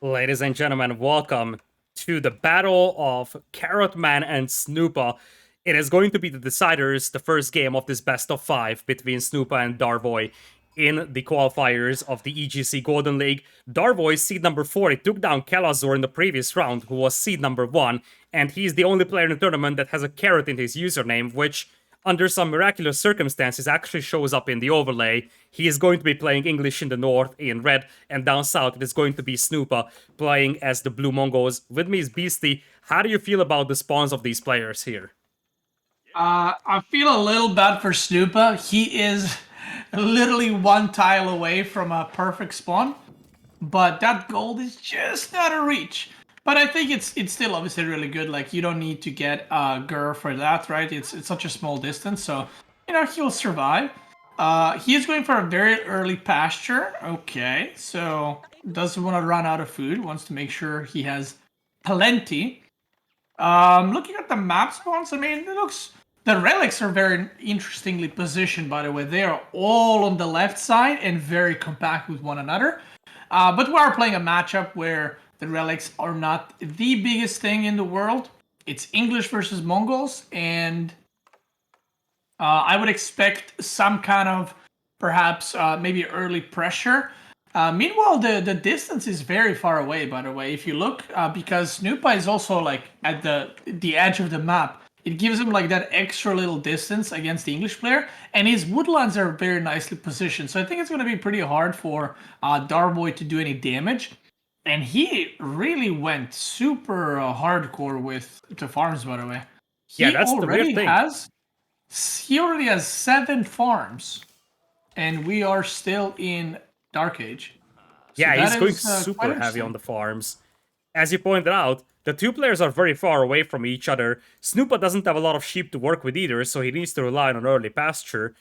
Ladies and gentlemen, welcome to the battle of Carrot Man and Snoopa. It is going to be the deciders, the first game of this best of five between Snoopa and Darvoi in the qualifiers of the EGC Golden League. Darvoi, seed number 4, it took down Kalazor in the previous round, who was seed number 1, and he's the only player in the tournament that has a carrot in his username, which under some miraculous circumstances actually shows up in the overlay. He is going to be playing English in the north in red, and down south it is going to be Snoopa playing as the Blue Mongols. With me is Beasty. How do you feel about the spawns of these players here? I feel a little bad for Snoopa. He is literally one tile away from a perfect spawn, but that gold is just out of reach. But I think it's still obviously really good. Like you don't need to get Gur for that, right? It's such a small distance, so he'll survive. He is going for a very early pasture. Okay, so doesn't want to run out of food. Wants to make sure he has plenty. Looking at the map spawns, I mean, the relics are very interestingly positioned. By the way, they are all on the left side and very compact with one another. But we are playing a matchup where the relics are not the biggest thing in the world. It's English versus Mongols, and I would expect some kind of perhaps maybe early pressure. Meanwhile, the distance is very far away. By the way, if you look, because Snoopa is also like at the edge of the map, it gives him like that extra little distance against the English player, and his woodlands are very nicely positioned. So I think it's going to be pretty hard for Darvoi to do any damage. And he really went super hardcore with the farms. By the way, Yeah, he that's the weird already thing. has he already has 7 farms, and we are still in Dark Age. So Yeah, he's that going is quite super heavy on interesting. the farms. As you pointed out, the two players are very far away from each other. Snoopa doesn't have a lot of sheep to work with either, so he needs to rely on early pasture.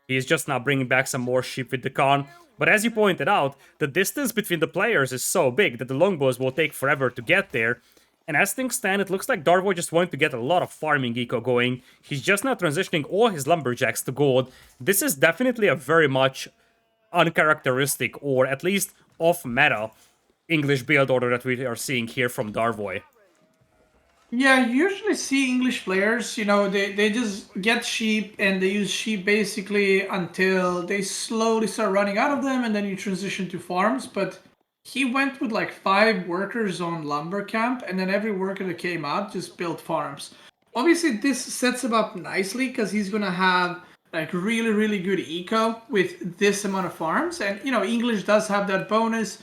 He's just now bringing back some more sheep with the Khan. But as you pointed out, the distance between the players is so big that the longbows will take forever to get there. And as things stand, it looks like Darvoi just wanted to get a lot of farming eco going. He's just now transitioning all his lumberjacks to gold. This is definitely a very much uncharacteristic, or at least off-meta, English build order that we are seeing here from Darvoi. Yeah, you usually see English players, they just get sheep and they use sheep basically until they slowly start running out of them and then you transition to farms. But he went with like 5 workers on lumber camp and then every worker that came out just built farms. Obviously, this sets him up nicely because he's going to have like really, really good eco with this amount of farms. And, English does have that bonus.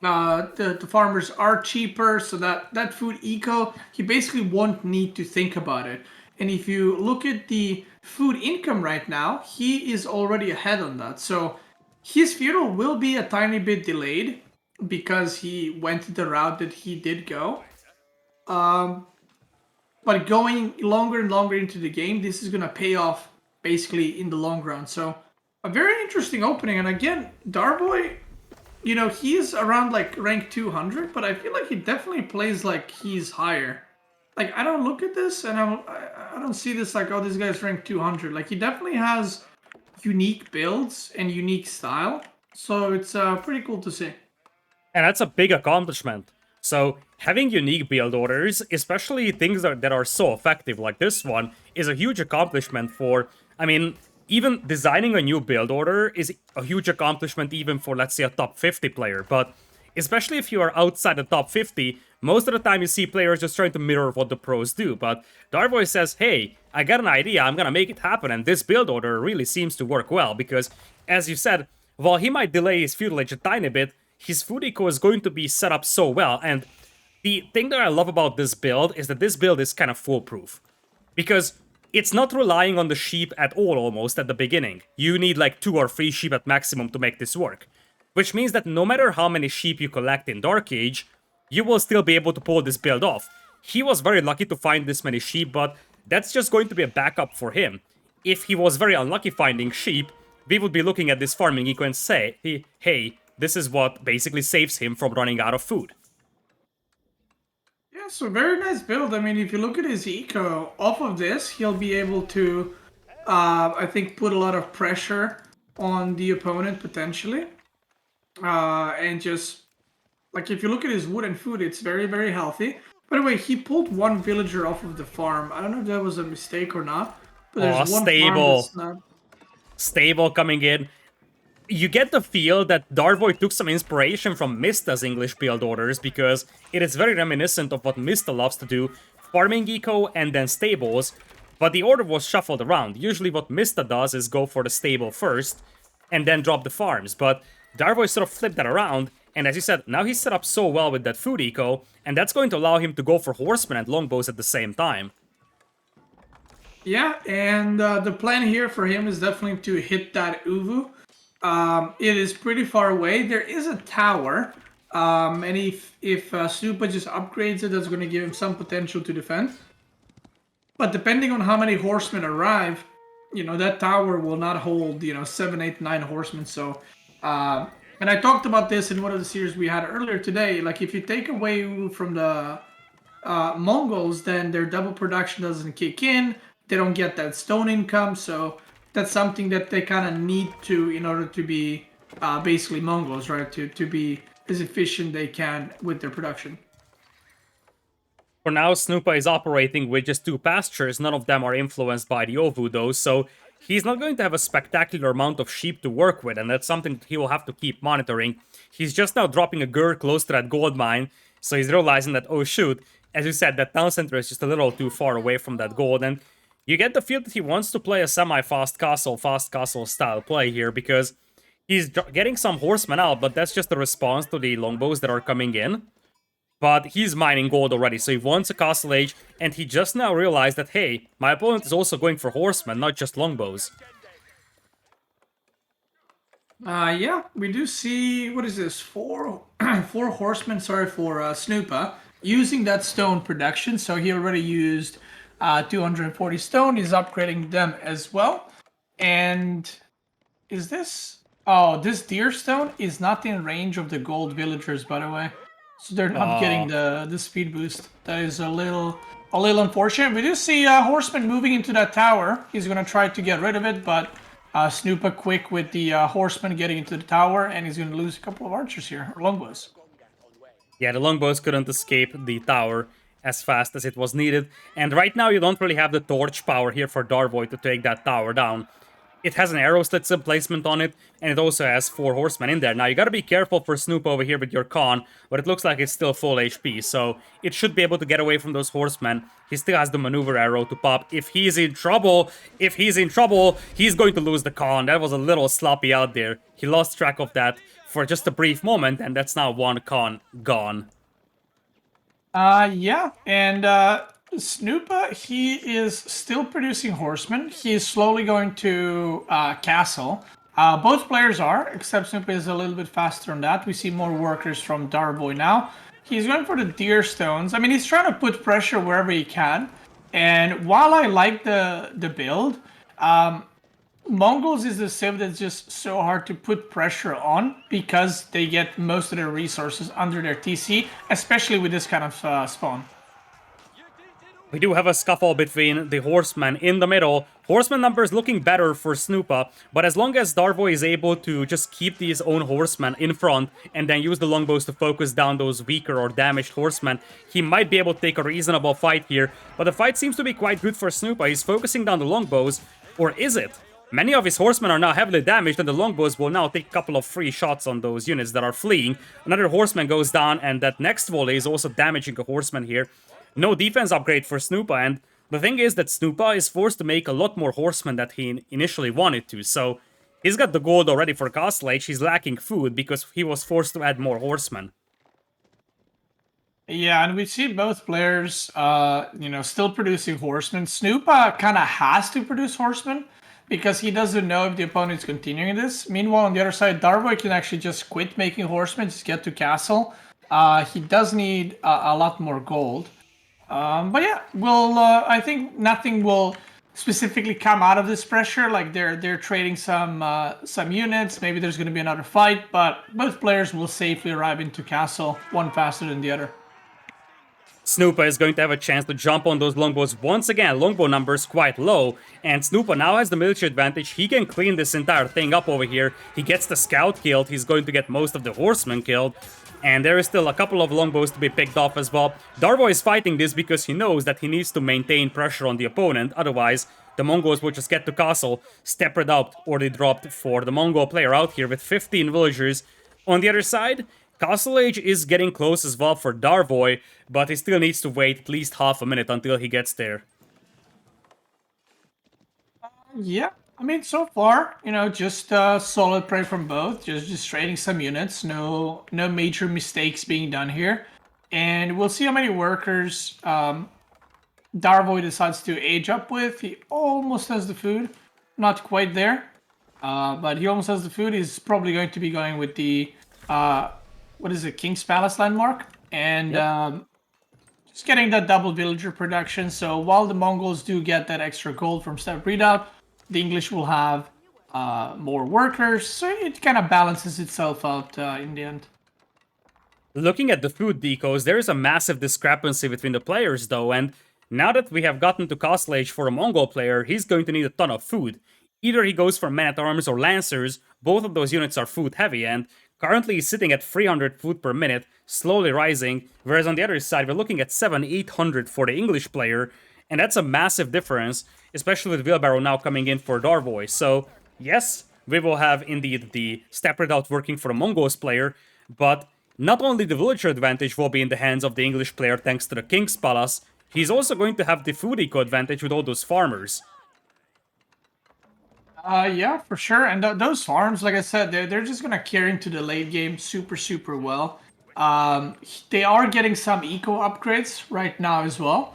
The farmers are cheaper, so that food eco, he basically won't need to think about it. And if you look at the food income right now, he is already ahead on that. So his feudal will be a tiny bit delayed because he went the route that he did go. Um, but going longer and longer into the game, this is gonna pay off basically in the long run. So a very interesting opening. And again, Darboy, he's around like rank 200, but I feel like he definitely plays like he's higher. Like I don't look at this and I don't see this like, oh, this guy's rank 200. Like he definitely has unique builds and unique style. So it's pretty cool to see. And that's a big accomplishment. So, having unique build orders, especially things that are so effective like this one, is a huge accomplishment for. I mean, even designing a new build order is a huge accomplishment even for, let's say, a top 50 player. But especially if you are outside the top 50, most of the time you see players just trying to mirror what the pros do. But Darvoi says, hey, I got an idea, I'm gonna make it happen, and this build order really seems to work well because, as you said, while he might delay his feudal age a tiny bit, his food eco is going to be set up so well. And the thing that I love about this build is that this build is kind of foolproof. Because it's not relying on the sheep at all almost at the beginning. You need like 2 or 3 sheep at maximum to make this work. Which means that no matter how many sheep you collect in Dark Age, you will still be able to pull this build off. He was very lucky to find this many sheep, but that's just going to be a backup for him. If he was very unlucky finding sheep, we would be looking at this farming eco and say, hey, this is what basically saves him from running out of food. Yeah, so very nice build. I mean, if you look at his eco, off of this, he'll be able to, I think, put a lot of pressure on the opponent potentially. And just Like, if you look at his wood and food, it's very, very healthy. By the way, he pulled one villager off of the farm. I don't know if that was a mistake or not, but there's one farm that's not... Stable coming in. You get the feel that Darvoi took some inspiration from Mista's English build orders, because it is very reminiscent of what Mista loves to do, farming eco and then stables, but the order was shuffled around. Usually what Mista does is go for the stable first, and then drop the farms, but Darvoi sort of flipped that around, and as you said, now he's set up so well with that food eco, and that's going to allow him to go for horsemen and longbows at the same time. Yeah, and the plan here for him is definitely to hit that Uvu. It is pretty far away. There is a tower, and if Snoopa just upgrades it, that's going to give him some potential to defend. But depending on how many horsemen arrive, you know, that tower will not hold, you know, 7, 8, 9 horsemen. So, and I talked about this in one of the series we had earlier today. Like, if you take away from the Mongols, then their double production doesn't kick in. They don't get that stone income, so that's something that they kind of need to, in order to be basically Mongols, right? To be as efficient they can with their production. For now, Snoopa is operating with just 2 pastures. None of them are influenced by the Ovu, though, so he's not going to have a spectacular amount of sheep to work with, and that's something that he will have to keep monitoring. He's just now dropping a Gur close to that gold mine, so he's realizing that, oh shoot, as you said, that town center is just a little too far away from that gold, and you get the feel that he wants to play a semi-fast castle style play here, because he's getting some horsemen out, but that's just a response to the longbows that are coming in. But he's mining gold already, so he wants a castle age, and he just now realized that, hey, my opponent is also going for horsemen, not just longbows. Yeah, we do see, what is this, four horsemen, sorry, for Snoopa, using that stone production, so he already used 240 stone. He's upgrading them as well. And is this... Oh, this deer stone is not in range of the gold villagers, by the way. So they're not getting the speed boost. That is a little unfortunate. We do see Horseman moving into that tower. He's going to try to get rid of it, but Snoopa quick with the Horseman getting into the tower, and he's going to lose a couple of archers here, or longbows. Yeah, the longbows couldn't escape the tower as fast as it was needed, and right now you don't really have the torch power here for Darvoi to take that tower down. It has an arrow slit placement on it, and it also has 4 horsemen in there. Now, you gotta be careful for Snoopa over here with your con, but it looks like it's still full HP, so it should be able to get away from those horsemen. He still has the maneuver arrow to pop. If he's in trouble, he's going to lose the con. That was a little sloppy out there. He lost track of that for just a brief moment, and that's now 1 con gone. Yeah, and Snoopa, he is still producing horsemen. He is slowly going to castle. Both players are, except Snoopa is a little bit faster on that. We see more workers from Darvoi now. He's going for the deer stones. I mean, he's trying to put pressure wherever he can. And while I like the build, Mongols is the civ that's just so hard to put pressure on because they get most of their resources under their TC, especially with this kind of spawn. We do have a scuffle between the horsemen in the middle. Horseman numbers looking better for Snoopa, but as long as Darvoi is able to just keep these own horsemen in front and then use the longbows to focus down those weaker or damaged horsemen, he might be able to take a reasonable fight here. But the fight seems to be quite good for Snoopa. He's focusing down the longbows, or is it? Many of his horsemen are now heavily damaged, and the longbows will now take a couple of free shots on those units that are fleeing. Another horseman goes down, and that next volley is also damaging a horseman here. No defense upgrade for Snoopa, and the thing is that Snoopa is forced to make a lot more horsemen than he initially wanted to, so he's got the gold already for Castle Age. He's lacking food because he was forced to add more horsemen. Yeah, and we see both players, still producing horsemen. Snoopa kind of has to produce horsemen because he doesn't know if the opponent is continuing this. Meanwhile, on the other side, Darvoi can actually just quit making horsemen, just get to castle. He does need a lot more gold. But yeah, I think nothing will specifically come out of this pressure. Like they're trading some units. Maybe there's going to be another fight, but both players will safely arrive into castle, one faster than the other. Snoopa is going to have a chance to jump on those longbows once again. Longbow numbers quite low, and Snoopa now has the military advantage. He can clean this entire thing up over here. He gets the scout killed. He's going to get most of the horsemen killed. And there is still a couple of longbows to be picked off as well. Darvoi is fighting this because he knows that he needs to maintain pressure on the opponent, otherwise the Mongols will just get to castle, step it up, already dropped for the Mongol player out here with 15 villagers. On the other side, Castle Age is getting close as well for Darvoi, but he still needs to wait at least half a minute until he gets there. Yeah, I mean, so far, just solid play from both. Just trading some units. No major mistakes being done here. And we'll see how many workers Darvoi decides to age up with. He almost has the food. Not quite there. But he almost has the food. He's probably going to be going with the, what is it, King's Palace landmark. And just getting that double villager production. So while the Mongols do get that extra gold from step readout, the English will have more workers. So it kind of balances itself out in the end. Looking at the food decos, there is a massive discrepancy between the players though, and now that we have gotten to Castle Age for a Mongol player, he's going to need a ton of food. Either he goes for men-at-arms or lancers, both of those units are food heavy, and currently he's sitting at 300 food per minute, slowly rising, whereas on the other side we're looking at 700-800 for the English player, and that's a massive difference, especially with Wheelbarrow now coming in for Darvoi. So yes, we will have indeed the step readout working for the Mongols player, but not only the villager advantage will be in the hands of the English player thanks to the King's Palace, he's also going to have the food eco advantage with all those farmers. Yeah, for sure. And those farms, like I said, they're just gonna carry into the late game super well. They are getting some eco upgrades right now as well,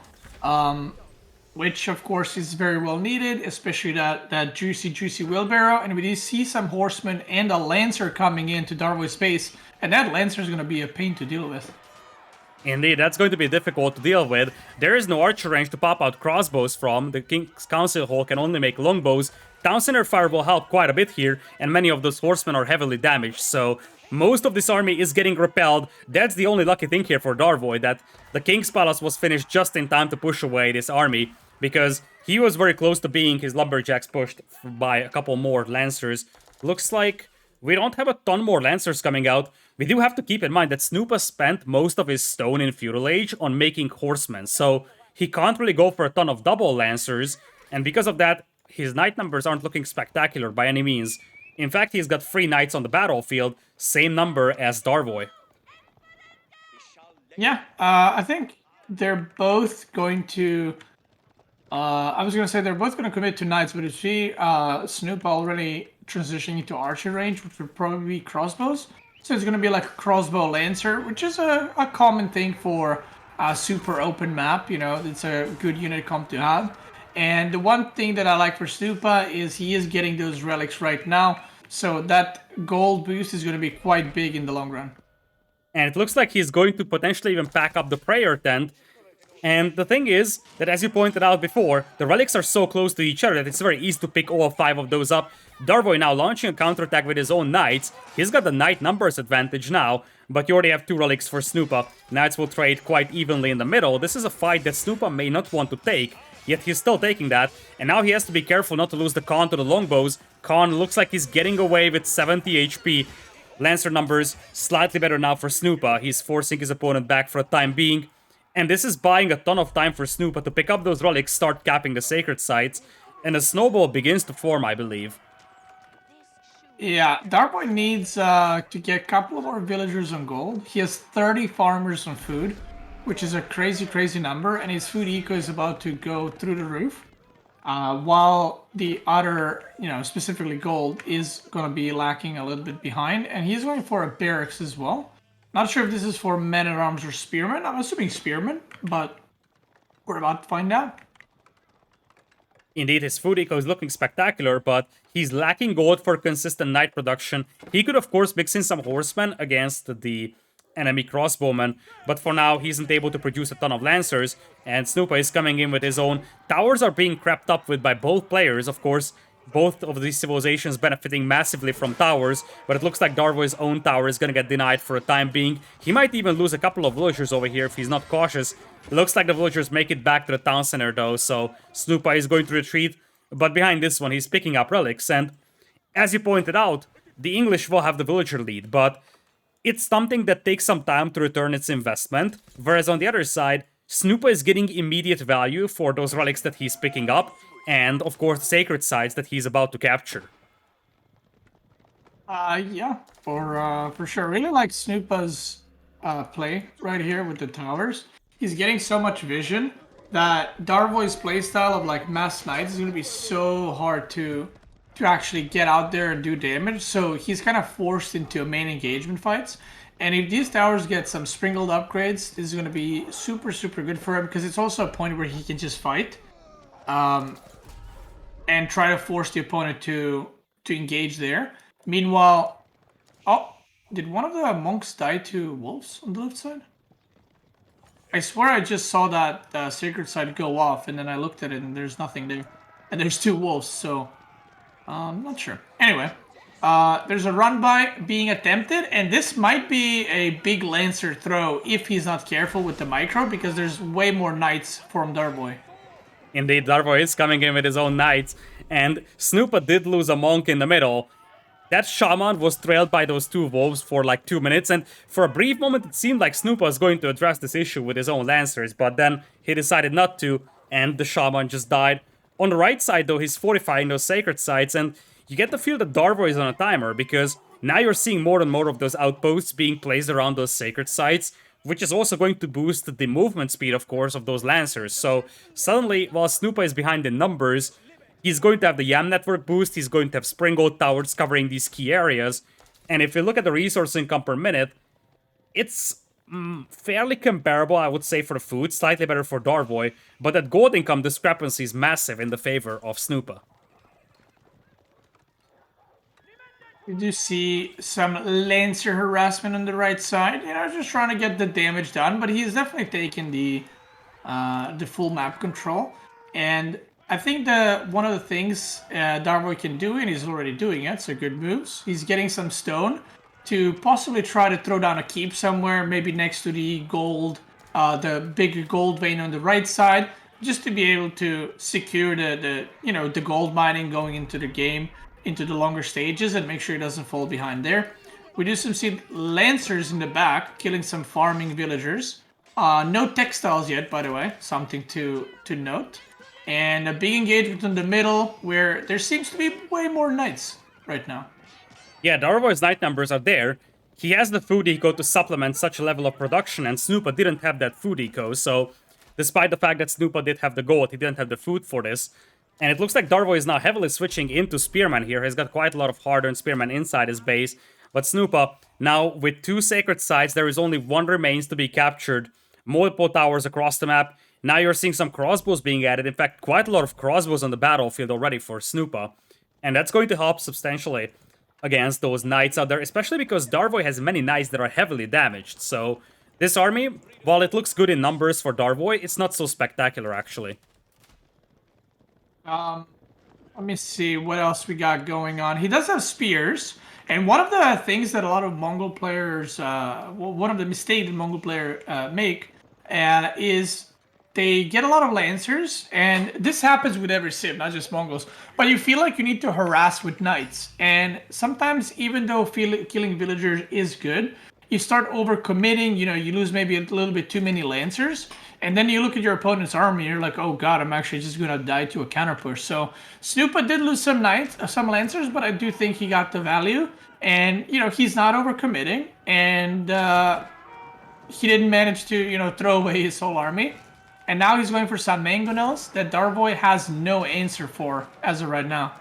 which of course is very well needed, especially that juicy wheelbarrow. And we do see some horsemen and a lancer coming into Darvoi's space, and that lancer is gonna be a pain to deal with. Indeed, that's going to be difficult to deal with. There is no archer range to pop out crossbows from. The King's Council Hall can only make longbows. Town Center Fire will help quite a bit here, and many of those horsemen are heavily damaged, so most of this army is getting repelled. That's the only lucky thing here for Darvoi, that the King's Palace was finished just in time to push away this army, because he was very close to being his lumberjacks pushed by a couple more lancers. Looks like we don't have a ton more lancers coming out. We do have to keep in mind that Snoopa spent most of his stone in Feudal Age on making horsemen, so he can't really go for a ton of double lancers, and because of that, his knight numbers aren't looking spectacular by any means. In fact, he's got 3 knights on the battlefield, same number as Darvoi. Yeah, I think they're both going to... I was going to say they're both going to commit to knights, but if we Snoopa already transitioning into archer range, which would probably be crossbows. So it's going to be like a crossbow lancer, which is a common thing for a super open map. It's a good unit comp to have. And the one thing that I like for Snoopa is he is getting those relics right now. So that gold boost is going to be quite big in the long run. And it looks like he's going to potentially even pack up the prayer tent. And the thing is that, as you pointed out before, the relics are so close to each other that it's very easy to pick all 5 of those up. Darvoi now launching a counterattack with his own knights. He's got the knight numbers advantage now, but you already have 2 relics for Snoopa. Knights will trade quite evenly in the middle. This is a fight that Snoopa may not want to take, yet he's still taking that. And now he has to be careful not to lose the Khan to the longbows. Khan looks like he's getting away with 70 HP. Lancer numbers slightly better now for Snoopa. He's forcing his opponent back for a time being. And this is buying a ton of time for Snoopa to pick up those relics, start capping the sacred sites, and a snowball begins to form, I believe. Yeah, Darvoi needs to get a couple of more villagers on gold. He has 30 farmers on food, which is a crazy number, and his food eco is about to go through the roof. While the other, specifically gold, is going to be lacking a little bit behind, and he's going for a barracks as well. Not sure if this is for men-at-arms or spearmen. I'm assuming spearmen, but we're about to find out. Indeed, his food eco is looking spectacular, but he's lacking gold for consistent knight production. He could, of course, mix in some horsemen against the enemy crossbowmen, but for now, he isn't able to produce a ton of lancers, and Snoopa is coming in with his own. Towers are being crept up with by both players, of course. Both of these civilizations benefiting massively from towers, but it looks like Darvoi's own tower is gonna get denied for a time being. He might even lose a couple of villagers over here if he's not cautious. It looks like the villagers make it back to the town center though, so Snoopa is going to retreat. But behind this one, he's picking up relics, and as you pointed out, the English will have the villager lead, but it's something that takes some time to return its investment, whereas on the other side, Snoopa is getting immediate value for those relics that he's picking up, and of course the sacred sites that he's about to capture. Yeah, for sure. Really like Snoopa's play right here with the towers. He's getting so much vision that Darvoi's playstyle of like mass knights is gonna be so hard to actually get out there and do damage. So he's kind of forced into main engagement fights. And if these towers get some sprinkled upgrades, this is gonna be super good for him because it's also a point where he can just fight, and try to force the opponent to engage there. Meanwhile, oh, did one of the monks die to wolves on the left side? I swear I just saw that sacred side go off, and then I looked at it and there's nothing there. And there's 2 wolves, so I'm not sure. Anyway, there's a run by being attempted, and this might be a big Lancer throw if he's not careful with the micro, because there's way more knights from Darvoi. Indeed, Darvoi is coming in with his own knights, and Snoopa did lose a monk in the middle. That shaman was trailed by those 2 wolves for like 2 minutes, and for a brief moment it seemed like Snoopa was going to address this issue with his own lancers, but then he decided not to, and the shaman just died. On the right side though, he's fortifying those sacred sites, and you get the feel that Darvoi is on a timer, because now you're seeing more and more of those outposts being placed around those sacred sites, which is also going to boost the movement speed, of course, of those lancers. So suddenly, while Snoopa is behind in numbers, he's going to have the YAM network boost, he's going to have Springald towers covering these key areas, and if you look at the resource income per minute, it's fairly comparable, I would say, for the food, slightly better for Darvoi, but that gold income discrepancy is massive in the favor of Snoopa. You do see some Lancer harassment on the right side, just trying to get the damage done, but he's definitely taken the full map control, and I think one of the things Darvoi can do, and he's already doing it, so good moves. He's getting some stone to possibly try to throw down a keep somewhere, maybe next to the gold, the big gold vein on the right side, just to be able to secure the gold mining going into the game, into the longer stages, and make sure he doesn't fall behind there. We do see Lancers in the back, killing some farming villagers. No textiles yet, by the way, something to note. And a big engagement in the middle, where there seems to be way more knights right now. Yeah, Darvoi's knight numbers are there. He has the food eco to supplement such a level of production, and Snoopa didn't have that food eco, so despite the fact that Snoopa did have the gold, he didn't have the food for this. And it looks like Darvoi is now heavily switching into Spearman here. He's got quite a lot of hard-earned Spearman inside his base. But Snoopa, now with 2 sacred sites, there is only 1 remains to be captured. Multiple towers across the map. Now you're seeing some crossbows being added. In fact, quite a lot of crossbows on the battlefield already for Snoopa. And that's going to help substantially against those knights out there, especially because Darvoi has many knights that are heavily damaged. So this army, while it looks good in numbers for Darvoi, it's not so spectacular actually. Let me see what else we got going on. He does have spears, and one of the things that a lot of Mongol players, one of the mistakes that Mongol players make, is they get a lot of Lancers, and this happens with every sim, not just Mongols, but you feel like you need to harass with Knights, and sometimes even though killing villagers is good, you start overcommitting, you lose maybe a little bit too many Lancers, and then you look at your opponent's army, you're like, oh god, I'm actually just going to die to a counter push. So Snoopa did lose some Knights, some Lancers, but I do think he got the value, and, he's not overcommitting, and he didn't manage to, throw away his whole army. And now he's going for some mangonels that Darvoi has no answer for as of right now.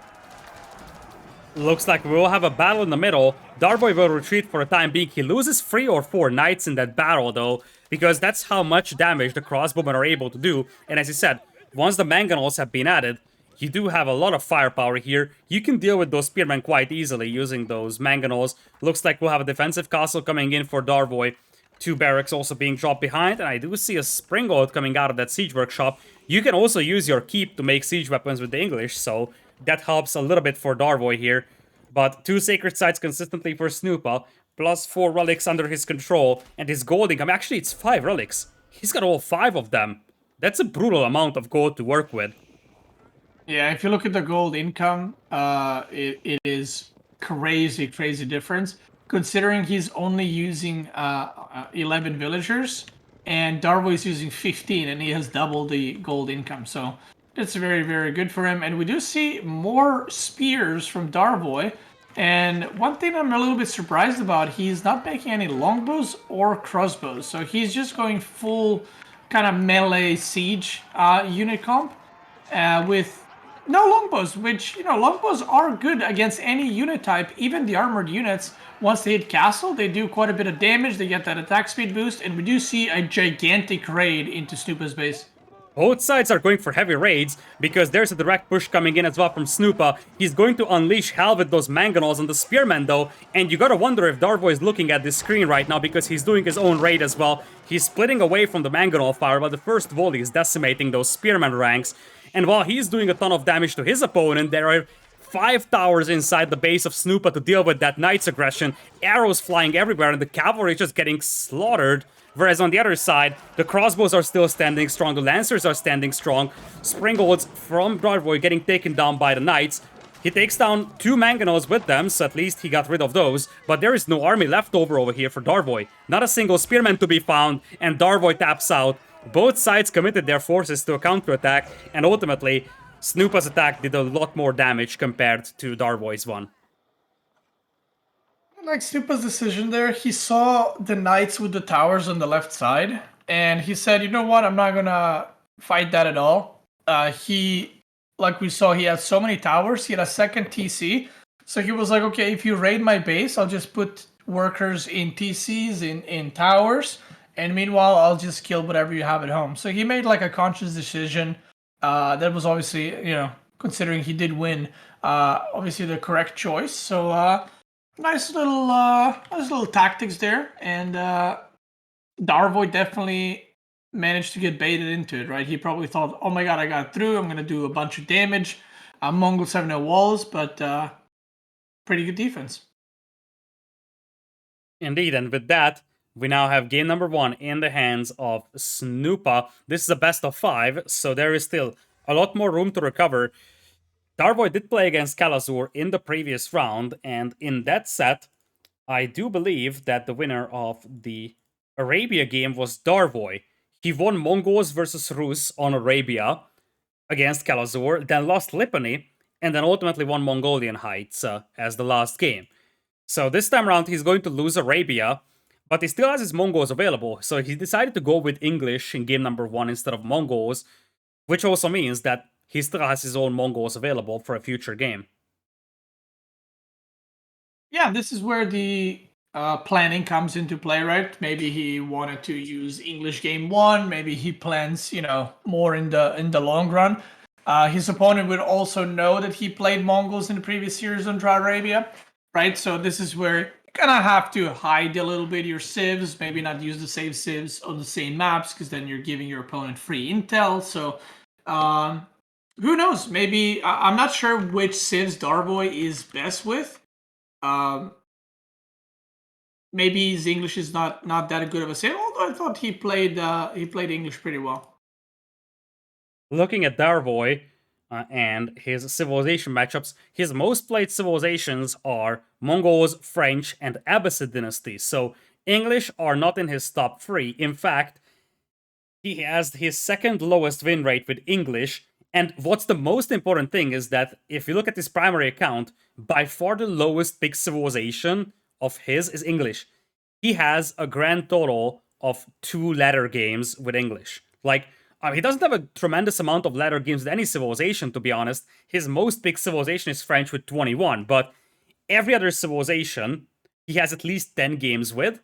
Looks like we will have a battle in the middle. Darvoi will retreat for the time being. He loses 3 or 4 knights in that battle though, because that's how much damage the crossbowmen are able to do. And as you said, once the mangonels have been added, you do have a lot of firepower here. You can deal with those spearmen quite easily using those mangonels. Looks like we'll have a defensive castle coming in for Darvoi. 2 barracks also being dropped behind, and I do see a Springald coming out of that siege workshop. You can also use your keep to make siege weapons with the English, so that helps a little bit for Darvoi here. But 2 sacred sites consistently for Snoopa, plus 4 relics under his control, and his gold income, actually it's 5 relics. He's got all 5 of them. That's a brutal amount of gold to work with. Yeah, if you look at the gold income, it is crazy difference. considering he's only using 11 villagers, and Darvoi is using 15, and he has double the gold income. So it's very, very good for him. And we do see more spears from Darvoi. And one thing I'm a little bit surprised about, he's not making any longbows or crossbows. So he's just going full kind of melee siege unit comp with no longbows, which, longbows are good against any unit type, even the armored units. Once they hit castle, they do quite a bit of damage, they get that attack speed boost, and we do see a gigantic raid into Snoopa's base. Both sides are going for heavy raids, because there's a direct push coming in as well from Snoopa. He's going to unleash hell with those mangonels on the spearmen though, and you gotta wonder if Darvoi is looking at this screen right now, because he's doing his own raid as well. He's splitting away from the mangonel fire, but the first volley is decimating those spearmen ranks. And while he's doing a ton of damage to his opponent, there are 5 towers inside the base of Snoopa to deal with that knight's aggression, arrows flying everywhere, and the cavalry just getting slaughtered. Whereas on the other side, the crossbows are still standing strong, the lancers are standing strong, springolds from Darvoi getting taken down by the knights. He takes down 2 mangonels with them, so at least he got rid of those, but there is no army left over here for Darvoi. Not a single spearman to be found, and Darvoi taps out. Both sides committed their forces to a counterattack, and ultimately, Snoopa's attack did a lot more damage compared to Darvoi's one. Like Snoopa's decision there, he saw the knights with the towers on the left side, and he said, you know what, I'm not gonna fight that at all. Like we saw, he had so many towers, he had a second TC, so he was like, okay, if you raid my base, I'll just put workers in TCs, in towers, and meanwhile, I'll just kill whatever you have at home. So he made like a conscious decision. That was obviously, considering he did win, obviously the correct choice. So nice little tactics there, and Darvoi definitely managed to get baited into it. Right, he probably thought, "Oh my god, I got through. I'm gonna do a bunch of damage." Mongols have no walls, but pretty good defense. Indeed, and with that, we now have game number 1 in the hands of Snoopa. This is a best of 5, so there is still a lot more room to recover. Darvoi did play against Kalazur in the previous round, and in that set, I do believe that the winner of the Arabia game was Darvoi. He won Mongols versus Rus on Arabia against Kalazur, then lost Lipany, and then ultimately won Mongolian Heights as the last game. So this time around, he's going to lose Arabia, but he still has his Mongols available, so he decided to go with English in game number 1 instead of Mongols, which also means that he still has his own Mongols available for a future game. Yeah, this is where the planning comes into play, right? Maybe he wanted to use English game 1. Maybe he plans, more in the long run. His opponent would also know that he played Mongols in the previous series on Dry Arabia, right? So this is where you kind of have to hide a little bit your civs, maybe not use the same civs on the same maps, because then you're giving your opponent free intel. So who knows? Maybe, I'm not sure which civs Darvoi is best with. Maybe his English is not that good of a civ, although I thought he played English pretty well. Looking at Darvoi and his civilization matchups, his most played civilizations are Mongols, French, and Abbasid dynasties. So English are not in his top 3. In fact, he has his second lowest win rate with English. And what's the most important thing is that if you look at his primary account, by far the lowest pick civilization of his is English. He has a grand total of 2 ladder games with English. Like, he doesn't have a tremendous amount of ladder games with any civilization, to be honest. His most picked civilization is French with 21, but every other civilization he has at least 10 games with.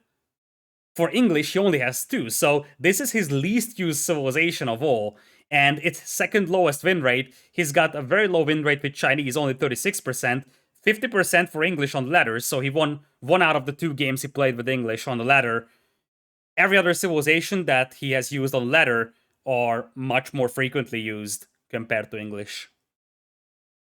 For English, he only has 2, so this is his least used civilization of all, and its second lowest win rate. He's got a very low win rate with Chinese, only 36%, 50% for English on the ladder, so he won 1 out of the 2 games he played with English on the ladder. Every other civilization that he has used on ladder are much more frequently used compared to English.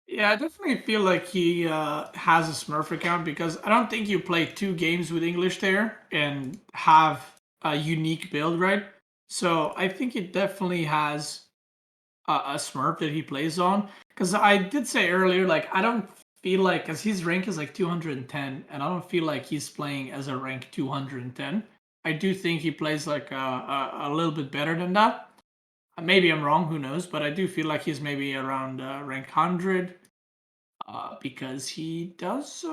Yeah, I definitely feel like he has a Smurf account, because I don't think you play 2 games with English there and have a unique build, right? So I think it definitely has a Smurf that he plays on. Because I did say earlier, like, I don't feel like, because his rank is like 210, and I don't feel like he's playing as a rank 210. I do think he plays like a little bit better than that. Maybe I'm wrong, who knows? But I do feel like he's maybe around rank 100 because he does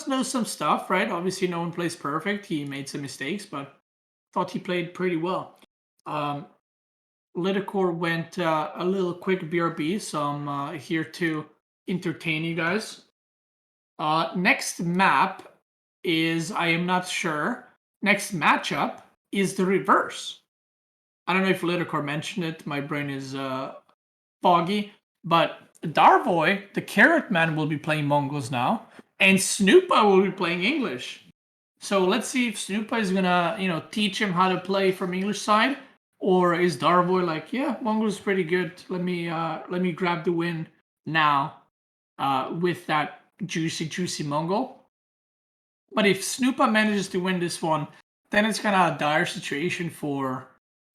know some stuff, right? Obviously, no one plays perfect. He made some mistakes, but thought he played pretty well. Lidakor went a little quick BRB, so I'm here to entertain you guys. Next map is, I am not sure. Next matchup is the reverse. I don't know if Lidakor mentioned it. My brain is foggy. But Darvoi, the Carrot Man, will be playing Mongols now, and Snoopa will be playing English. So let's see if Snoopa is gonna, teach him how to play from English side, or is Darvoi like, yeah, Mongols pretty good. Let me grab the win now with that juicy Mongol. But if Snoopa manages to win this one, then it's kind of a dire situation for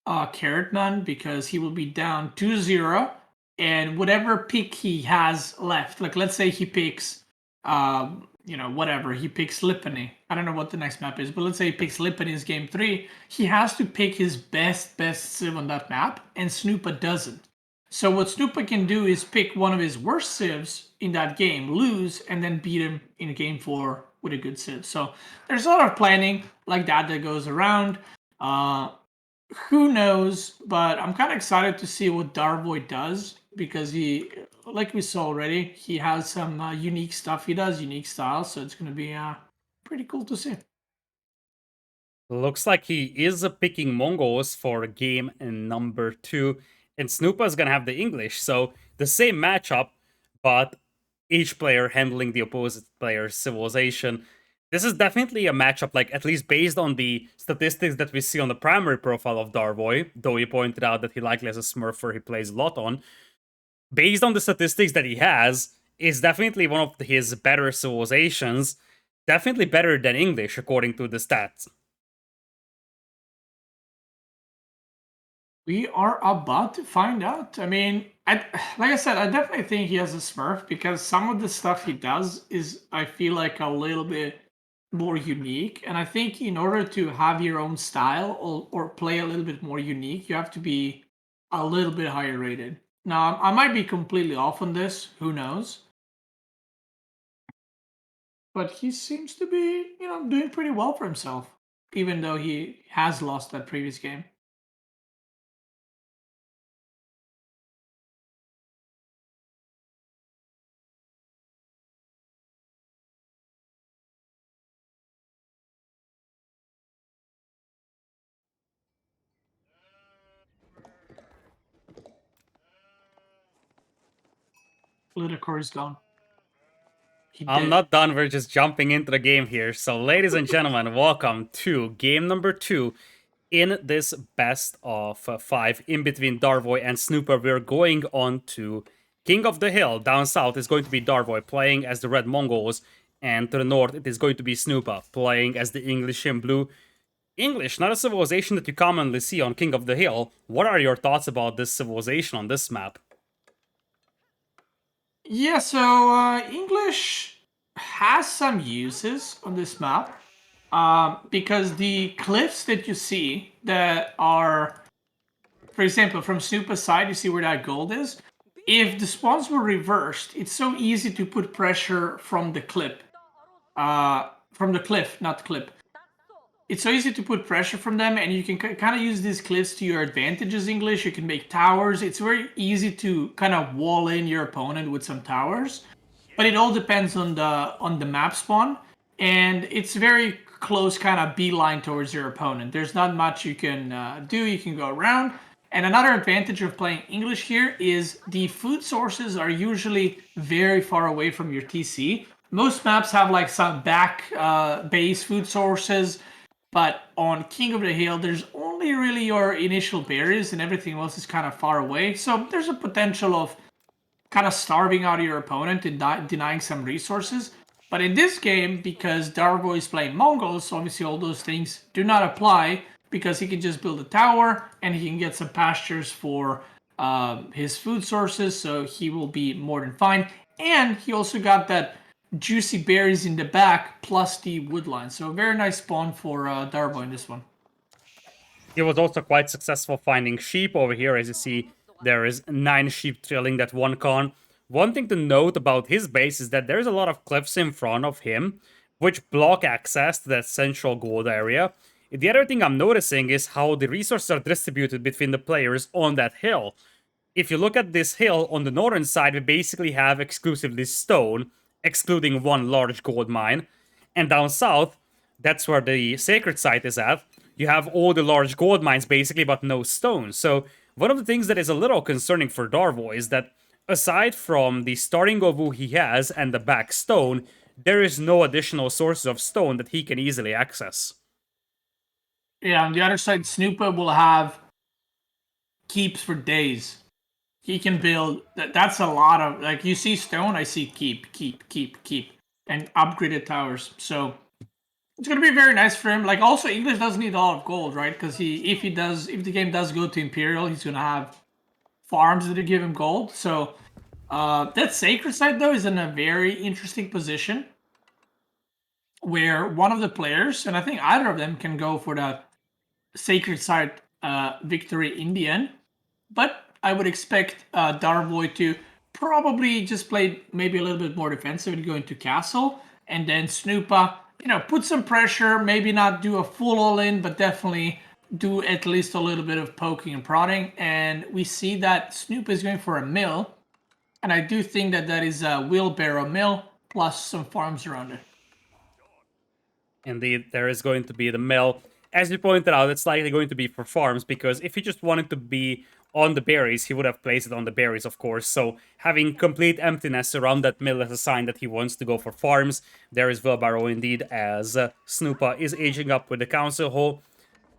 Carrotman because he will be down 2-0, and whatever pick he has left, like let's say he picks, whatever, he picks Lipany. I don't know what the next map is, but let's say he picks Lipany as game 3, he has to pick his best civ on that map, and Snoopa doesn't. So what Snoopa can do is pick one of his worst civs in that game, lose, and then beat him in game 4 with a good civ. So there's a lot of planning like that goes around. Who knows? But I'm kind of excited to see what Darvoi does because he, like we saw already, he has some unique stuff. He does unique styles, so it's going to be pretty cool to see. Looks like he is picking Mongols for game number 2, and Snoopa is gonna have the English, so the same matchup, but each player handling the opposite player's civilization. This is definitely a matchup, like, at least based on the statistics that we see on the primary profile of Darvoi, though he pointed out that he likely has a Smurfer he plays a lot on. Based on the statistics that he has, is definitely one of his better civilizations, definitely better than English according to the stats. We are about to find out. I mean, like I said, I definitely think he has a Smurf because some of the stuff he does is, I feel like, a little bit more unique. And I think in order to have your own style or play a little bit more unique, you have to be a little bit higher rated. Now, I might be completely off on this. Who knows? But he seems to be, doing pretty well for himself, even though he has lost that previous game. Lidakor is gone. I'm not done, we're just jumping into the game here. So, ladies and gentlemen, welcome to game number 2 in this best of 5 in between Darvoi and Snoopa. We're going on to King of the Hill. Down south is going to be Darvoi playing as the Red Mongols, and to the north it is going to be Snoopa playing as the English in blue. English, not a civilization that you commonly see on King of the Hill. What are your thoughts about this civilization on this map? Yeah, so English has some uses on this map because the cliffs that you see that are, for example, from Snoopa's side, you see where that gold is. If the spawns were reversed, it's so easy to put pressure from the clip. From the cliff, not clip. It's so easy to put pressure from them, and you can kind of use these cliffs to your advantage as English. You can make towers. It's very easy to kind of wall in your opponent with some towers, but it all depends on the map spawn, and it's very close kind of beeline towards your opponent. There's not much you can do. You can go around. And another advantage of playing English here is the food sources are usually very far away from your TC. Most maps have like some back base food sources, but on King of the Hill, there's only really your initial berries and everything else is kind of far away. So there's a potential of kind of starving out your opponent and denying some resources. But in this game, because Darvoi is playing Mongols, obviously all those things do not apply because he can just build a tower and he can get some pastures for his food sources, so he will be more than fine. And he also got that juicy berries in the back plus the woodline. So a very nice spawn for Darvoi in this one. He was also quite successful finding sheep over here. As you see, there is 9 sheep trailing that one con. One thing to note about his base is that there's a lot of cliffs in front of him, which block access to that central gold area. The other thing I'm noticing is how the resources are distributed between the players on that hill. If you look at this hill on the northern side, we basically have exclusively stone, excluding one large gold mine. And down south, that's where the sacred site is at. You have all the large gold mines basically, but no stone. So one of the things that is a little concerning for Darvoi is that aside from the starting ovu he has and the back stone, there is no additional sources of stone that he can easily access. Yeah, on the other side, Snoopa will have keeps for days. He can build that's a lot of like you see stone, I see keep, and upgraded towers. So it's gonna be very nice for him. Like also English doesn't need a lot of gold, right? Because if the game does go to Imperial, he's gonna have farms that give him gold. So that sacred site though is in a very interesting position where one of the players, and I think either of them can go for that sacred site victory in the end. But I would expect Darvoi to probably just play maybe a little bit more defensive and go into castle, and then Snoopa, put some pressure, maybe not do a full all-in, but definitely do at least a little bit of poking and prodding. And we see that Snoopa is going for a mill, and I do think that that is a wheelbarrow mill plus some farms around it. Indeed, there is going to be the mill. As you pointed out, it's likely going to be for farms, because if he just wanted to be on the berries, he would have placed it on the berries, of course. So having complete emptiness around that mill is a sign that he wants to go for farms. There is wheelbarrow indeed, as Snoopa is aging up with the council hall.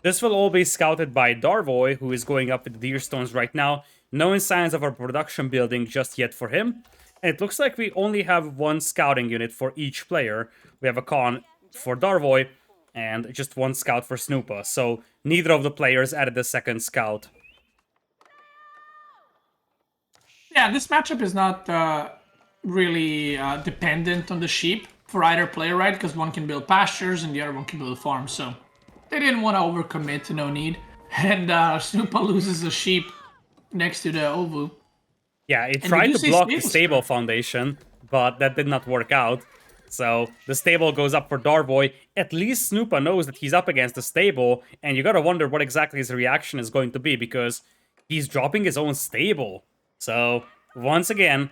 This will all be scouted by Darvoi, who is going up with the deerstones right now. No signs of a production building just yet for him. And it looks like we only have one scouting unit for each player. We have a con for Darvoi and just one scout for Snoopa. So neither of the players added a second scout. Yeah, this matchup is not really dependent on the sheep for either player, right? Because one can build pastures and the other one can build farms. So they didn't want to overcommit to no need. And Snoopa loses a sheep next to the ovu. Yeah, it tried to block the stable foundation, but that did not work out. So the stable goes up for Darvoi. At least Snoopa knows that he's up against the stable, and you gotta wonder what exactly his reaction is going to be, because he's dropping his own stable. So, once again,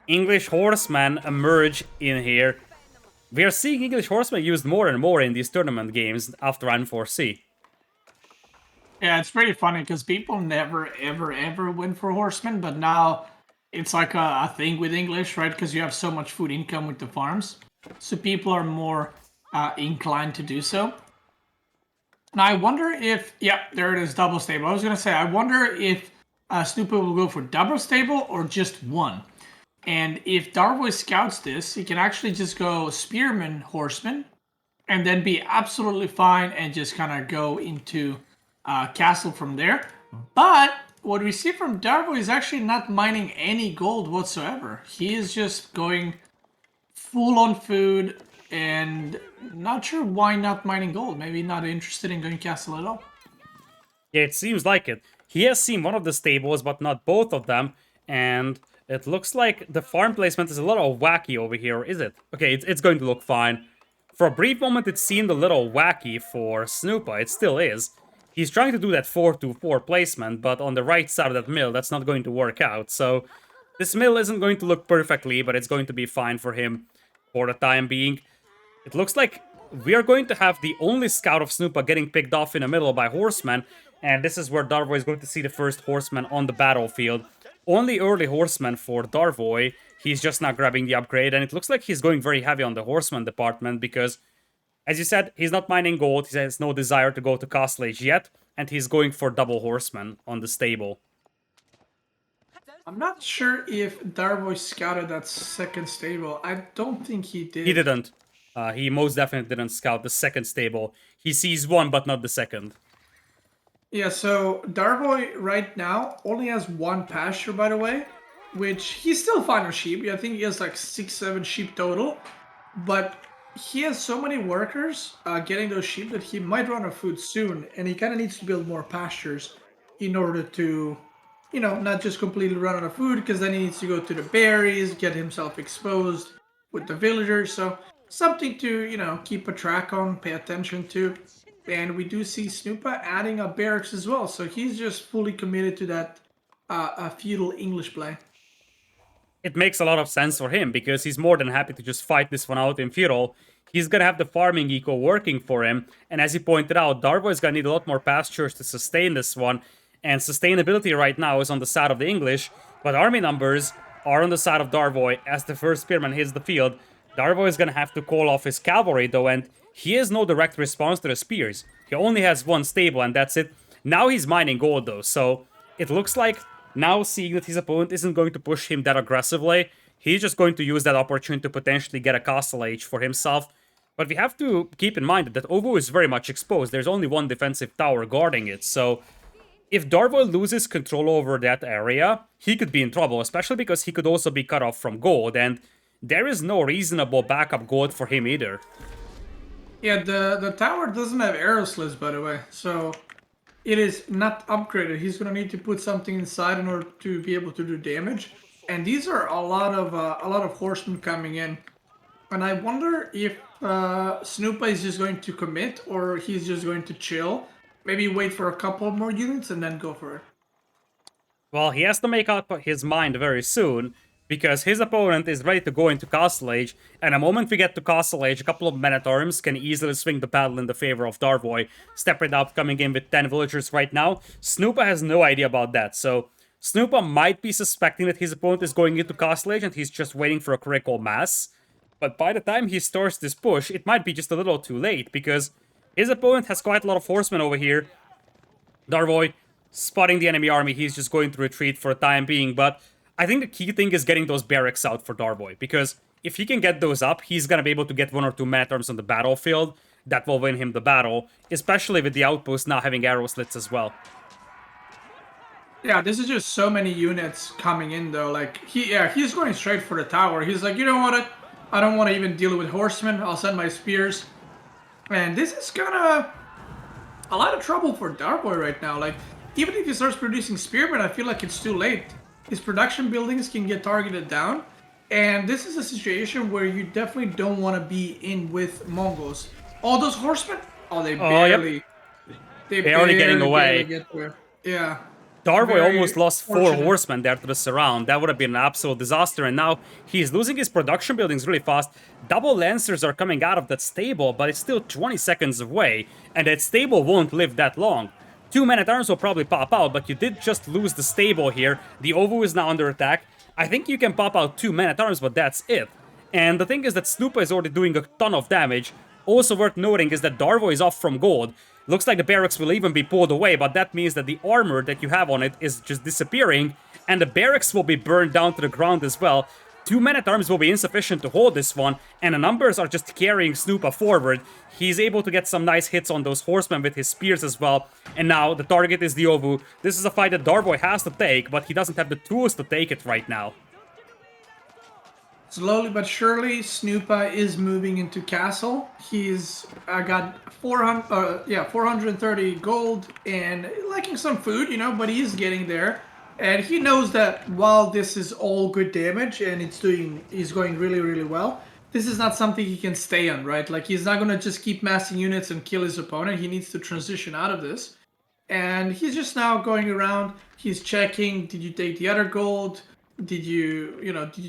English horsemen emerge in here. We are seeing English horsemen used more and more in these tournament games after N4C. Yeah, it's pretty funny because people never, ever win for horsemen, but now it's like a thing with English, right? Because you have so much food income with the farms. So people are more inclined to do so. Now I wonder if, yeah, there it is, double stable. I was going to say, I wonder if Snoopa will go for double stable or just one. And if Darvoi scouts this, he can actually just go spearman, horseman, and then be absolutely fine and just kind of go into castle from there. But what we see from Darvoi is actually not mining any gold whatsoever. He is just going full on food and not sure why not mining gold. Maybe not interested in going castle at all. Yeah, it seems like it. He has seen one of the stables, but not both of them, and it looks like the farm placement is a little wacky over here, is it? Okay, it's going to look fine. For a brief moment, it seemed a little wacky for Snoopa. It still is. He's trying to do that 4-4 placement, but on the right side of that mill, that's not going to work out. So this mill isn't going to look perfectly, but it's going to be fine for him for the time being. It looks like we are going to have the only scout of Snoopa getting picked off in the middle by horsemen, and this is where Darvoi is going to see the first horseman on the battlefield. Only early horseman for Darvoi. He's just now grabbing the upgrade, and it looks like he's going very heavy on the horseman department because, as you said, he's not mining gold, he has no desire to go to Castle Age yet, and he's going for double horseman on the stable. I'm not sure if Darvoi scouted that second stable. I don't think he did. He didn't. He most definitely didn't scout the second stable. He sees one, but not the second. Yeah, so Darvoi right now only has one pasture, by the way. which he's still fine on sheep. I think he has like 6, 7 sheep total, but he has so many workers getting those sheep that he might run out of food soon, and he kind of needs to build more pastures in order to, not just completely run out of food, because then he needs to go to the berries, get himself exposed with the villagers. So something to, keep a track on, pay attention to. And we do see Snoopa adding a barracks as well, so he's just fully committed to that feudal English play. It makes a lot of sense for him because he's more than happy to just fight this one out in feudal. He's gonna have the farming eco working for him, and as you pointed out, Darvoi is gonna need a lot more pastures to sustain this one, and sustainability right now is on the side of the English, but army numbers are on the side of Darvoi as the first spearman hits the field. Darvoi is gonna have to call off his cavalry though, and he has no direct response to the spears. He only has one stable, and that's it. Now he's mining gold though, so it looks like now, seeing that his opponent isn't going to push him that aggressively, he's just going to use that opportunity to potentially get a castle age for himself. But we have to keep in mind that Ovo is very much exposed. There's only one defensive tower guarding it, so if Darvoi loses control over that area, he could be in trouble, especially because he could also be cut off from gold, and there is no reasonable backup gold for him either. Yeah, the tower doesn't have arrow slits, by the way, so it is not upgraded. He's gonna need to put something inside in order to be able to do damage. And these are a lot of horsemen coming in. And I wonder if Snoopa is just going to commit or he's just going to chill. Maybe wait for a couple more units and then go for it. Well, he has to make up his mind very soon, because his opponent is ready to go into Castle Age, and the moment we get to Castle Age, a couple of men-at-arms can easily swing the battle in the favor of Darvoi. Step It Up coming in with 10 villagers right now. Snoopa has no idea about that, so Snoopa might be suspecting that his opponent is going into Castle Age and he's just waiting for a critical mass. But by the time he starts this push, it might be just a little too late, because his opponent has quite a lot of horsemen over here. Darvoi spotting the enemy army, he's just going to retreat for the time being, but I think the key thing is getting those barracks out for Darvoi, because if he can get those up, he's gonna be able to get 1 or 2 men-at-arms on the battlefield. That will win him the battle, especially with the outpost now having arrow slits as well. Yeah, this is just so many units coming in though. Like he's going straight for the tower. He's like, you know what? I don't want to even deal with horsemen. I'll send my spears. And this is gonna a lot of trouble for Darvoi right now. Like, even if he starts producing spearmen, I feel like it's too late. His production buildings can get targeted down, and this is a situation where you definitely don't want to be in with Mongols. All those horsemen, they barely, yep. They barely getting away. Get there. Yeah. Darvoi almost lost 4 horsemen there to the surround. That would have been an absolute disaster, and now he's losing his production buildings really fast. Double Lancers are coming out of that stable, but it's still 20 seconds away, and that stable won't live that long. 2 men-at-arms will probably pop out, but you did just lose the stable here. The Ovo is now under attack. I think you can pop out 2 men-at-arms, but that's it. And the thing is that Snoopa is already doing a ton of damage. Also worth noting is that Darvoi is off from gold. Looks like the barracks will even be pulled away, but that means that the armor that you have on it is just disappearing, and the barracks will be burned down to the ground as well. 2 men-at-arms will be insufficient to hold this one, and the numbers are just carrying Snoopa forward. He's able to get some nice hits on those horsemen with his spears as well, and now the target is the Ovu. This is a fight that Darvoi has to take, but he doesn't have the tools to take it right now. Slowly but surely, Snoopa is moving into castle. He's got 430 gold and liking some food, but he is getting there. And he knows that while this is all good damage and he's going really, really well, this is not something he can stay on, right? Like, he's not gonna just keep massing units and kill his opponent. He needs to transition out of this. And he's just now going around. He's checking, did you take the other gold? Did you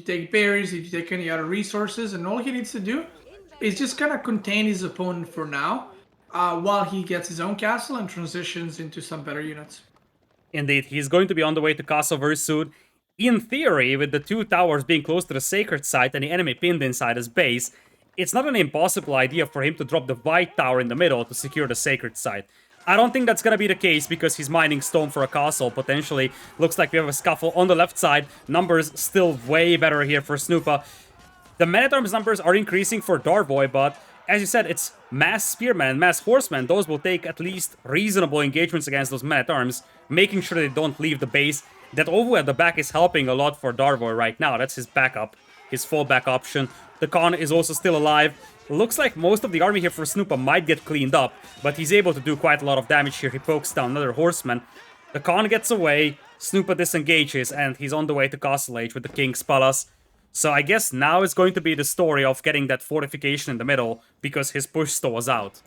take berries? Did you take any other resources? And all he needs to do is just kind of contain his opponent for now, while he gets his own castle and transitions into some better units. Indeed, he's going to be on the way to castle very soon. In theory, with the 2 towers being close to the sacred site and the enemy pinned inside his base, it's not an impossible idea for him to drop the white tower in the middle to secure the sacred site. I don't think that's gonna be the case because he's mining stone for a castle, potentially. Looks like we have a scuffle on the left side. Numbers still way better here for Snoopa. The men-at-arms numbers are increasing for Darvoi, but as you said, it's mass spearmen and mass horsemen. Those will take at least reasonable engagements against those men-at-arms, making sure they don't leave the base. That Ovo at the back is helping a lot for Darvoi right now. That's his backup, his fallback option. The Khan is also still alive. Looks like most of the army here for Snoopa might get cleaned up, but he's able to do quite a lot of damage here. He pokes down another horseman. The Khan gets away, Snoopa disengages, and he's on the way to Castle Age with the King's Palace. So I guess now is going to be the story of getting that fortification in the middle, because his push stalls out.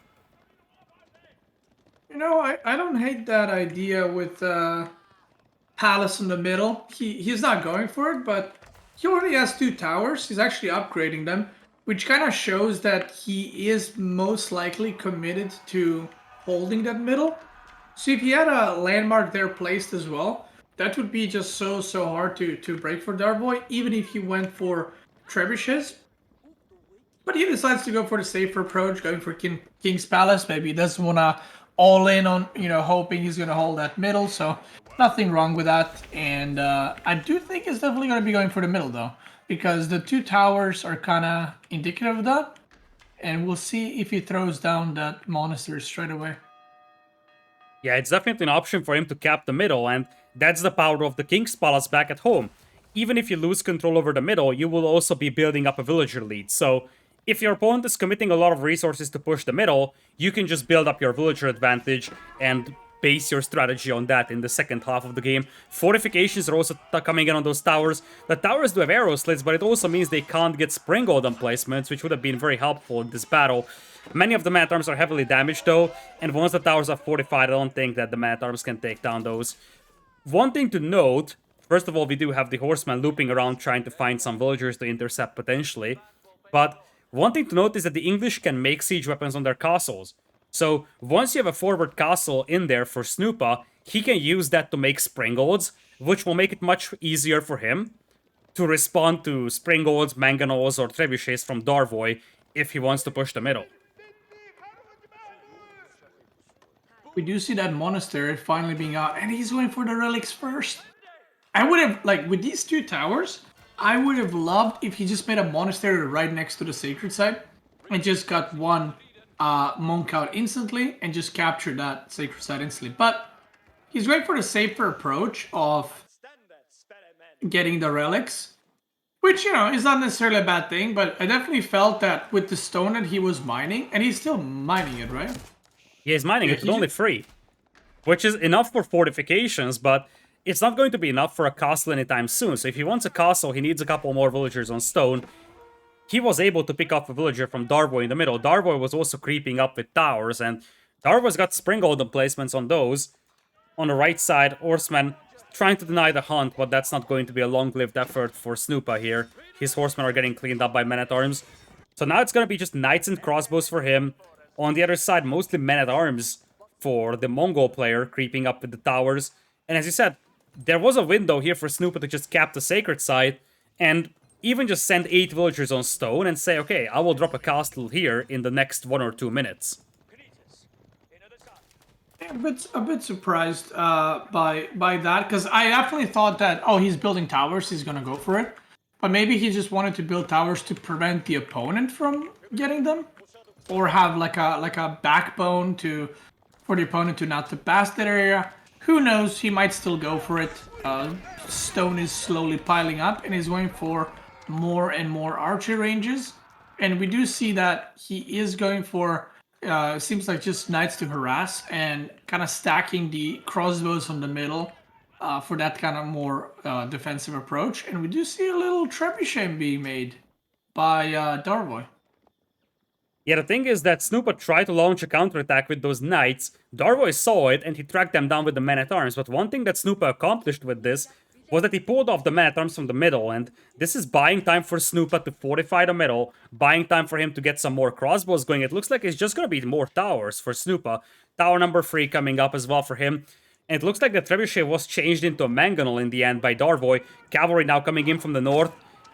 You know, I don't hate that idea with Palace in the middle. He's not going for it, but he already has 2 towers. He's actually upgrading them, which kind of shows that he is most likely committed to holding that middle. So if he had a landmark there placed as well, that would be just so hard to break for Darvoi, even if he went for trebuchets. But he decides to go for the safer approach, going for King's Palace. Maybe he doesn't want to all in on, you know, hoping he's going to hold that middle. So nothing wrong with that. And I do think he's definitely going to be going for the middle, though, because the 2 towers are kind of indicative of that. And we'll see if he throws down that monastery straight away. Yeah, it's definitely an option for him to cap the middle, and that's the power of the King's Palace back at home. Even if you lose control over the middle, you will also be building up a villager lead. So if your opponent is committing a lot of resources to push the middle, you can just build up your villager advantage and base your strategy on that in the second half of the game. Fortifications are also coming in on those towers. The towers do have arrow slits, but it also means they can't get spring gold emplacements, which would have been very helpful in this battle. Many of the man-at-arms are heavily damaged though, and once the towers are fortified, I don't think that the man-at-arms can take down those. One thing to note, first of all, we do have the horsemen looping around trying to find some villagers to intercept potentially, but one thing to note is that the English can make siege weapons on their castles. So once you have a forward castle in there for Snoopa, he can use that to make springalds, which will make it much easier for him to respond to springolds, mangonels, or trebuchets from Darvoi if he wants to push the middle. We do see that monastery finally being out, and he's going for the relics first. I would have, like, with these 2 towers, I would have loved if he just made a monastery right next to the sacred site and just got 1 monk out instantly and just captured that sacred site instantly. But he's going for the safer approach of getting the relics, which, you know, is not necessarily a bad thing, but I definitely felt that with the stone that he was mining, and he's still mining it, right? Yeah, he's mining it with only 3, which is enough for fortifications, but it's not going to be enough for a castle anytime soon. So if he wants a castle, he needs a couple more villagers on stone. He was able to pick off a villager from Darvoi in the middle. Darvoi was also creeping up with towers, and Darvoi's got springald emplacements on those. On the right side, horsemen trying to deny the hunt, but that's not going to be a long-lived effort for Snoopa here. His horsemen are getting cleaned up by men-at-arms. So now it's going to be just knights and crossbows for him. On the other side, mostly men-at-arms for the Mongol player, creeping up with the towers. And as you said, there was a window here for Snoopa to just cap the sacred site, and even just send 8 villagers on stone and say, okay, I will drop a castle here in the next 1 or 2 minutes. A bit surprised by that, because I definitely thought that, oh, he's building towers, he's gonna go for it. But maybe he just wanted to build towers to prevent the opponent from getting them, or have like a backbone for the opponent to not to pass that area. Who knows? He might still go for it. Stone is slowly piling up, and he's going for more and more archery ranges. And we do see that he is going for, seems like just knights to harass and kind of stacking the crossbows on the middle for that kind of more defensive approach. And we do see a little trebuchet being made by Darvoi. Yeah, the thing is that Snoopa tried to launch a counterattack with those knights. Darvoi saw it and he tracked them down with the men-at-arms. But one thing that Snoopa accomplished with this was that he pulled off the men-at-arms from the middle, and this is buying time for Snoopa to fortify the middle, buying time for him to get some more crossbows going. It looks like it's just going to be more towers for Snoopa. Tower number 3 coming up as well for him. And it looks like the trebuchet was changed into a mangonel in the end by Darvoi. Cavalry now coming in from the north.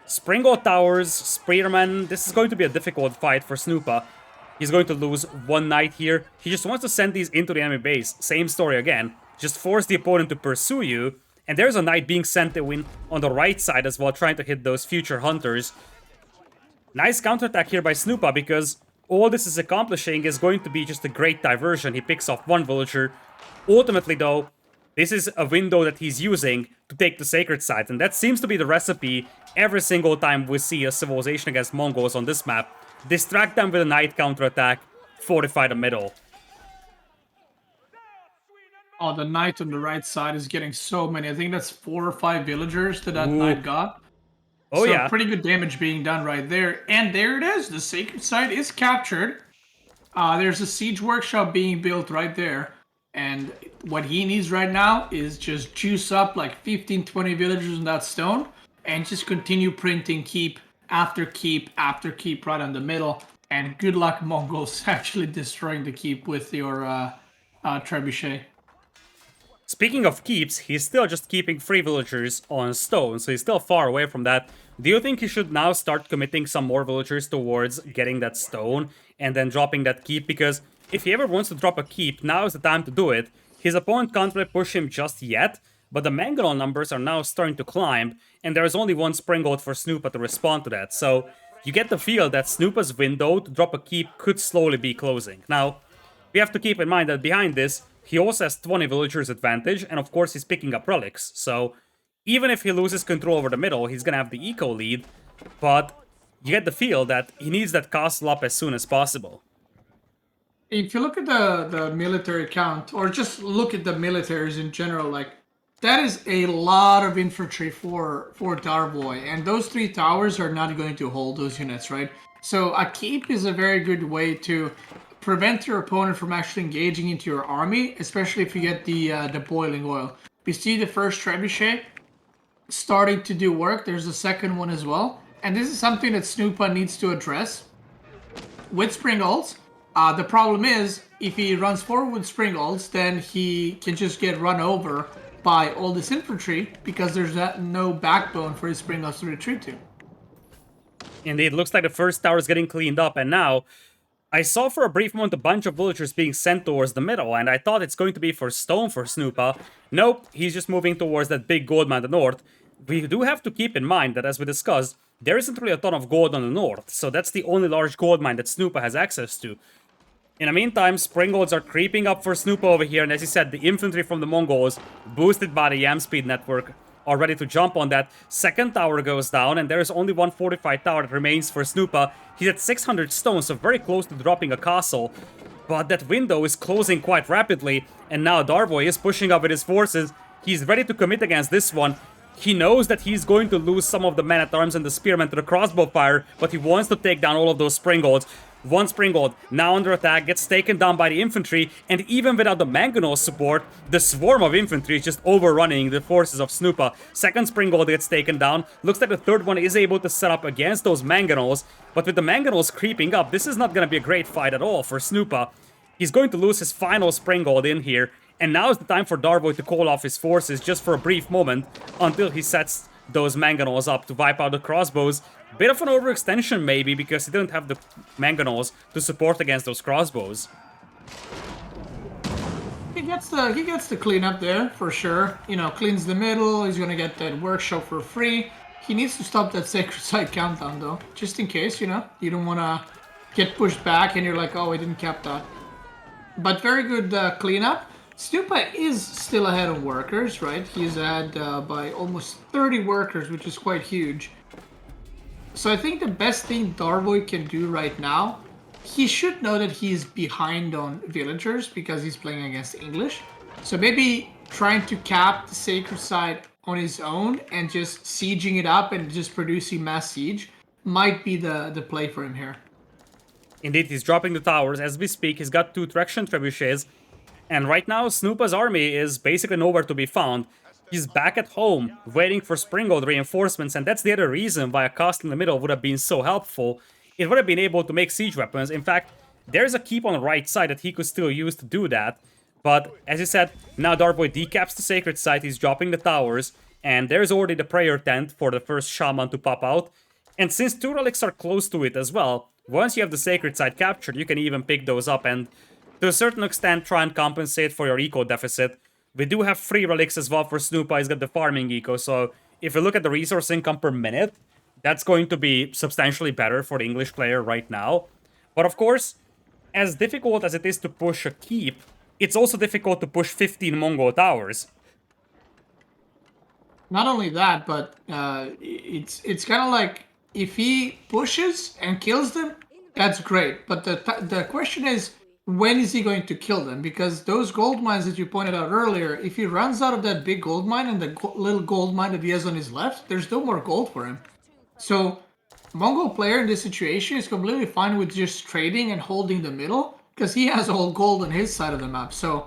Springald towers, spearmen. This is going to be a difficult fight for Snoopa. He's going to lose 1 knight here. He just wants to send these into the enemy base. Same story again. Just force the opponent to pursue you. And there's a knight being sent in on the right side as well, trying to hit those future hunters. Nice counterattack here by Snoopa, because all this is accomplishing is going to be just a great diversion. He picks off one villager. Ultimately, though, this is a window that he's using to take the sacred site, and that seems to be the recipe every single time we see a civilization against Mongols on this map. Distract them with a knight counterattack, fortify the middle. Oh, the knight on the right side is getting so many. I think that's 4 or 5 villagers that knight got. Oh, so yeah. Pretty good damage being done right there. And there it is. The sacred site is captured. There's a siege workshop being built right there. And what he needs right now is just juice up like 15, 20 villagers in that stone. And just continue printing keep after keep after keep right in the middle. And good luck, Mongols, actually destroying the keep with your trebuchet. Speaking of keeps, he's still just keeping 3 villagers on stone, so he's still far away from that. Do you think he should now start committing some more villagers towards getting that stone and then dropping that keep? Because if he ever wants to drop a keep, now is the time to do it. His opponent can't really push him just yet, but the mangonel numbers are now starting to climb, and there is only one Springald for Snoopa to respond to that. So you get the feel that Snoopa's window to drop a keep could slowly be closing. Now, we have to keep in mind that behind this, he also has 20 villagers advantage, and of course he's picking up relics, so even if he loses control over the middle, he's gonna have the eco lead, but you get the feel that he needs that castle up as soon as possible. If you look at the military count, or just look at the militaries in general, like, that is a lot of infantry for Darvoi, and those 3 towers are not going to hold those units, right? So a keep is a very good way to prevent your opponent from actually engaging into your army, especially if you get the boiling oil. We see the first trebuchet starting to do work. There's a second one as well. And this is something that Snoopa needs to address with Springalds. The problem is, if he runs forward with Springalds, then he can just get run over by all this infantry because there's no backbone for his Springalds to retreat to. Indeed, looks like the first tower is getting cleaned up, and now I saw for a brief moment a bunch of villagers being sent towards the middle, and I thought it's going to be for stone for Snoopa. Nope, he's just moving towards that big gold mine to the north. We do have to keep in mind that, as we discussed, there isn't really a ton of gold on the north, so that's the only large gold mine that Snoopa has access to. In the meantime, Springolds are creeping up for Snoopa over here, and as you said, the infantry from the Mongols, boosted by the Yam Speed network, are ready to jump on that. Second tower goes down, and there's only one fortified tower that remains for Snoopa. He's at 600 stones, so very close to dropping a castle. But that window is closing quite rapidly, and now Darvoi is pushing up with his forces. He's ready to commit against this one. He knows that he's going to lose some of the men-at-arms and the spearmen to the crossbow fire, but he wants to take down all of those Springolds. One Springald, now under attack, gets taken down by the infantry, and even without the mangonel support, the swarm of infantry is just overrunning the forces of Snoopa. Second Springald gets taken down. Looks like the third one is able to set up against those mangonels, but with the mangonels creeping up, this is not going to be a great fight at all for Snoopa. He's going to lose his final Springald in here, and now is the time for Darvoi to call off his forces just for a brief moment until he sets those mangonels up to wipe out the crossbows. Bit of an overextension maybe, because he didn't have the mangonels to support against those crossbows. He gets the cleanup there for sure. You know, cleans the middle. He's gonna get that workshop for free. He needs to stop that sacred site countdown though, just in case. You know, you don't wanna get pushed back and you're like, oh, we didn't cap that. But very good cleanup. Snoopa is still ahead on workers, right? He's ahead by almost 30 workers, which is quite huge. So I think the best thing Darvoi can do right now, he should know that he's behind on villagers because he's playing against English. So maybe trying to cap the sacred site on his own and just sieging it up and just producing mass siege might be the play for him here. Indeed, he's dropping the towers as we speak. He's got 2 traction trebuchets. And right now, Snoopa's army is basically nowhere to be found. He's back at home, waiting for Springold reinforcements, and that's the other reason why a castle in the middle would have been so helpful. It would have been able to make siege weapons. In fact, there's a keep on the right side that he could still use to do that. But, as you said, now Darvoi decaps the sacred site, he's dropping the towers, and there's already the prayer tent for the first shaman to pop out. And since 2 relics are close to it as well, once you have the sacred site captured, you can even pick those up and, to a certain extent, try and compensate for your eco deficit. We do have 3 relics as well for Snoopa. He's got the farming eco, so if you look at the resource income per minute, that's going to be substantially better for the English player right now. But of course, as difficult as it is to push a keep, it's also difficult to push 15 Mongol towers. Not only that, but it's kind of like if he pushes and kills them, that's great. But the question is, when is he going to kill them? Because those gold mines that you pointed out earlier, if he runs out of that big gold mine and the little gold mine that he has on his left, there's no more gold for him. So Mongol player in this situation is completely fine with just trading and holding the middle because he has all gold on his side of the map. So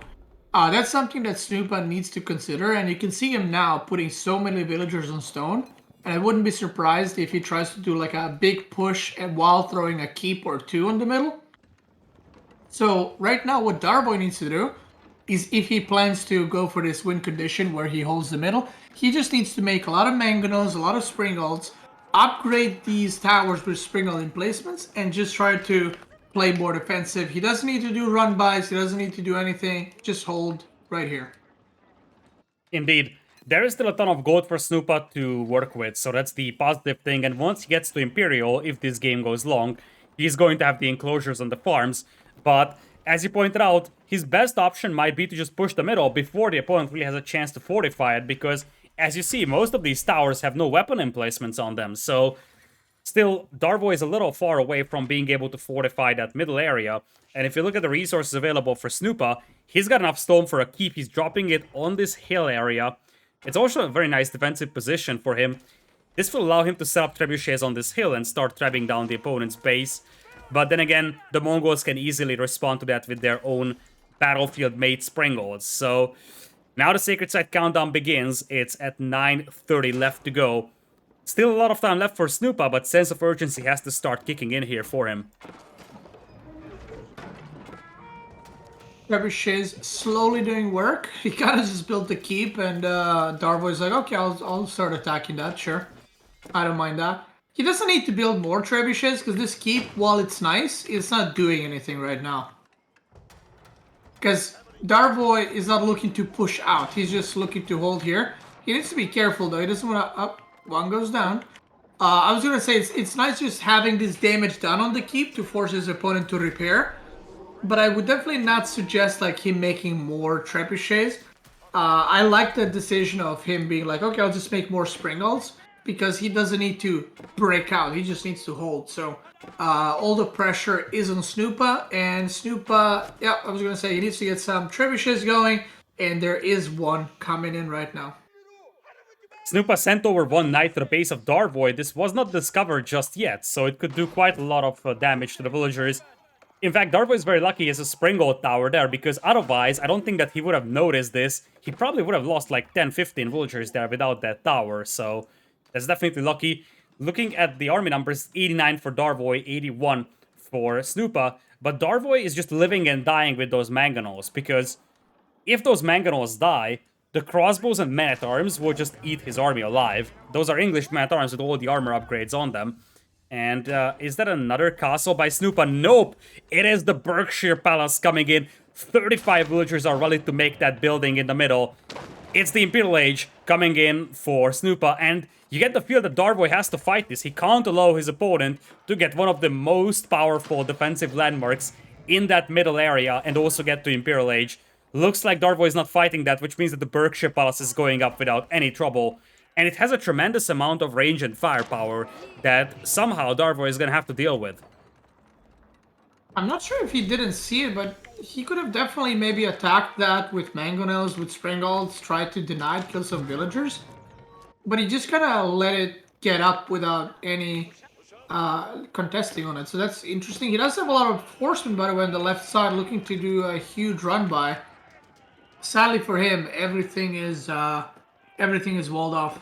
that's something that Snoopa needs to consider, and you can see him now putting so many villagers on stone. And I wouldn't be surprised if he tries to do like a big push and while throwing a keep or two in the middle. So right now what Darvoi needs to do is, if he plans to go for this win condition where he holds the middle, he just needs to make a lot of mangonels, a lot of springolds, upgrade these towers with springold emplacements, and just try to play more defensive. He doesn't need to do run bys, he doesn't need to do anything, just hold right here. Indeed. There is still a ton of gold for Snoopa to work with, so that's the positive thing. And once he gets to Imperial, if this game goes long, he's going to have the enclosures on the farms. But as you pointed out, his best option might be to just push the middle before the opponent really has a chance to fortify it, because as you see, most of these towers have no weapon emplacements on them. So still, Darvoi is a little far away from being able to fortify that middle area. And if you look at the resources available for Snoopa, he's got enough stone for a keep. He's dropping it on this hill area. It's also a very nice defensive position for him. This will allow him to set up trebuchets on this hill and start trapping down the opponent's base. But then again, the Mongols can easily respond to that with their own battlefield-made springolds. So now the Sacred Site countdown begins. It's at 9:30 left to go. Still a lot of time left for Snoopa, but sense of urgency has to start kicking in here for him. Trebuchets slowly doing work. He kind of just built the keep, and Darvoi's like, okay, I'll start attacking that, sure. I don't mind that. He doesn't need to build more trebuchets, because this keep, while it's nice, it's not doing anything right now. Because Darvoi is not looking to push out, he's just looking to hold here. He needs to be careful though, he doesn't want to... Up, one goes down. I was going to say, it's nice just having this damage done on the keep to force his opponent to repair. But I would definitely not suggest like him making more trebuchets. I like the decision of him being like, okay, I'll just make more springolds, because he doesn't need to break out, he just needs to hold. So all the pressure is on Snoopa, and Snoopa, yeah, I was gonna say he needs to get some trebuchets going, and there is one coming in right now. Snoopa sent over one knight to the base of Darvoi. This was not discovered just yet, so it could do quite a lot of damage to the villagers. In fact, Darvoi is very lucky he has a springald tower there, because otherwise, I don't think that he would have noticed this. He probably would have lost like 10-15 villagers there without that tower, so that's definitely lucky. Looking at the army numbers, 89 for Darvoi, 81 for Snoopa, but Darvoi is just living and dying with those mangonels, because if those mangonels die, the crossbows and men-at-arms will just eat his army alive. Those are English men-at-arms with all the armor upgrades on them. And is that another castle by Snoopa? Nope! It is the Berkshire Palace coming in. 35 villagers are ready to make that building in the middle. It's the Imperial Age coming in for Snoopa, and you get the feel that Darvoi has to fight this. He can't allow his opponent to get one of the most powerful defensive landmarks in that middle area and also get to Imperial Age. Looks like Darvoi is not fighting that, which means that the Berkshire Palace is going up without any trouble. And it has a tremendous amount of range and firepower that somehow Darvoi is going to have to deal with. I'm not sure if he didn't see it, but he could have definitely maybe attacked that with mangonels, with springolds, tried to deny it, kill some villagers. But he just kind of let it get up without any contesting on it. So that's interesting. He does have a lot of horsemen, by the way, on the left side, looking to do a huge run-by. Sadly for him, everything is walled off.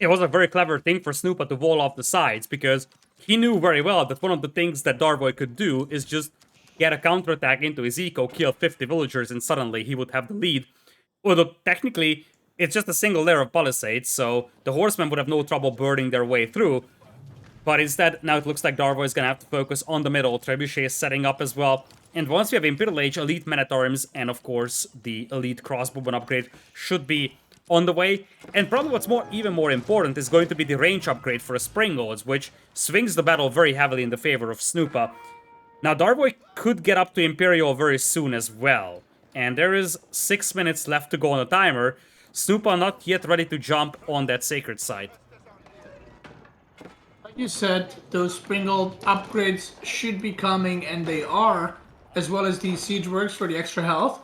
It was a very clever thing for Snoopa to wall off the sides, because he knew very well that one of the things that Darvoi could do is just get a counterattack into his eco, kill 50 villagers, and suddenly he would have the lead. Although, technically, it's just a single layer of palisades, so the horsemen would have no trouble burning their way through. But instead, now it looks like Darvoi is going to have to focus on the middle. Trebuchet is setting up as well. And once we have Imperial Age, Elite Men-at-Arms, and of course, the Elite Crossbowman upgrade should be on the way. And probably what's even more important is going to be the range upgrade for Springolds, which swings the battle very heavily in the favor of Snoopa. Now, Darvoi could get up to Imperial very soon as well. And there is 6 minutes left to go on the timer. Snoopa not yet ready to jump on that sacred site. Like you said, those Springald upgrades should be coming, and they are, as well as the siege works for the extra health.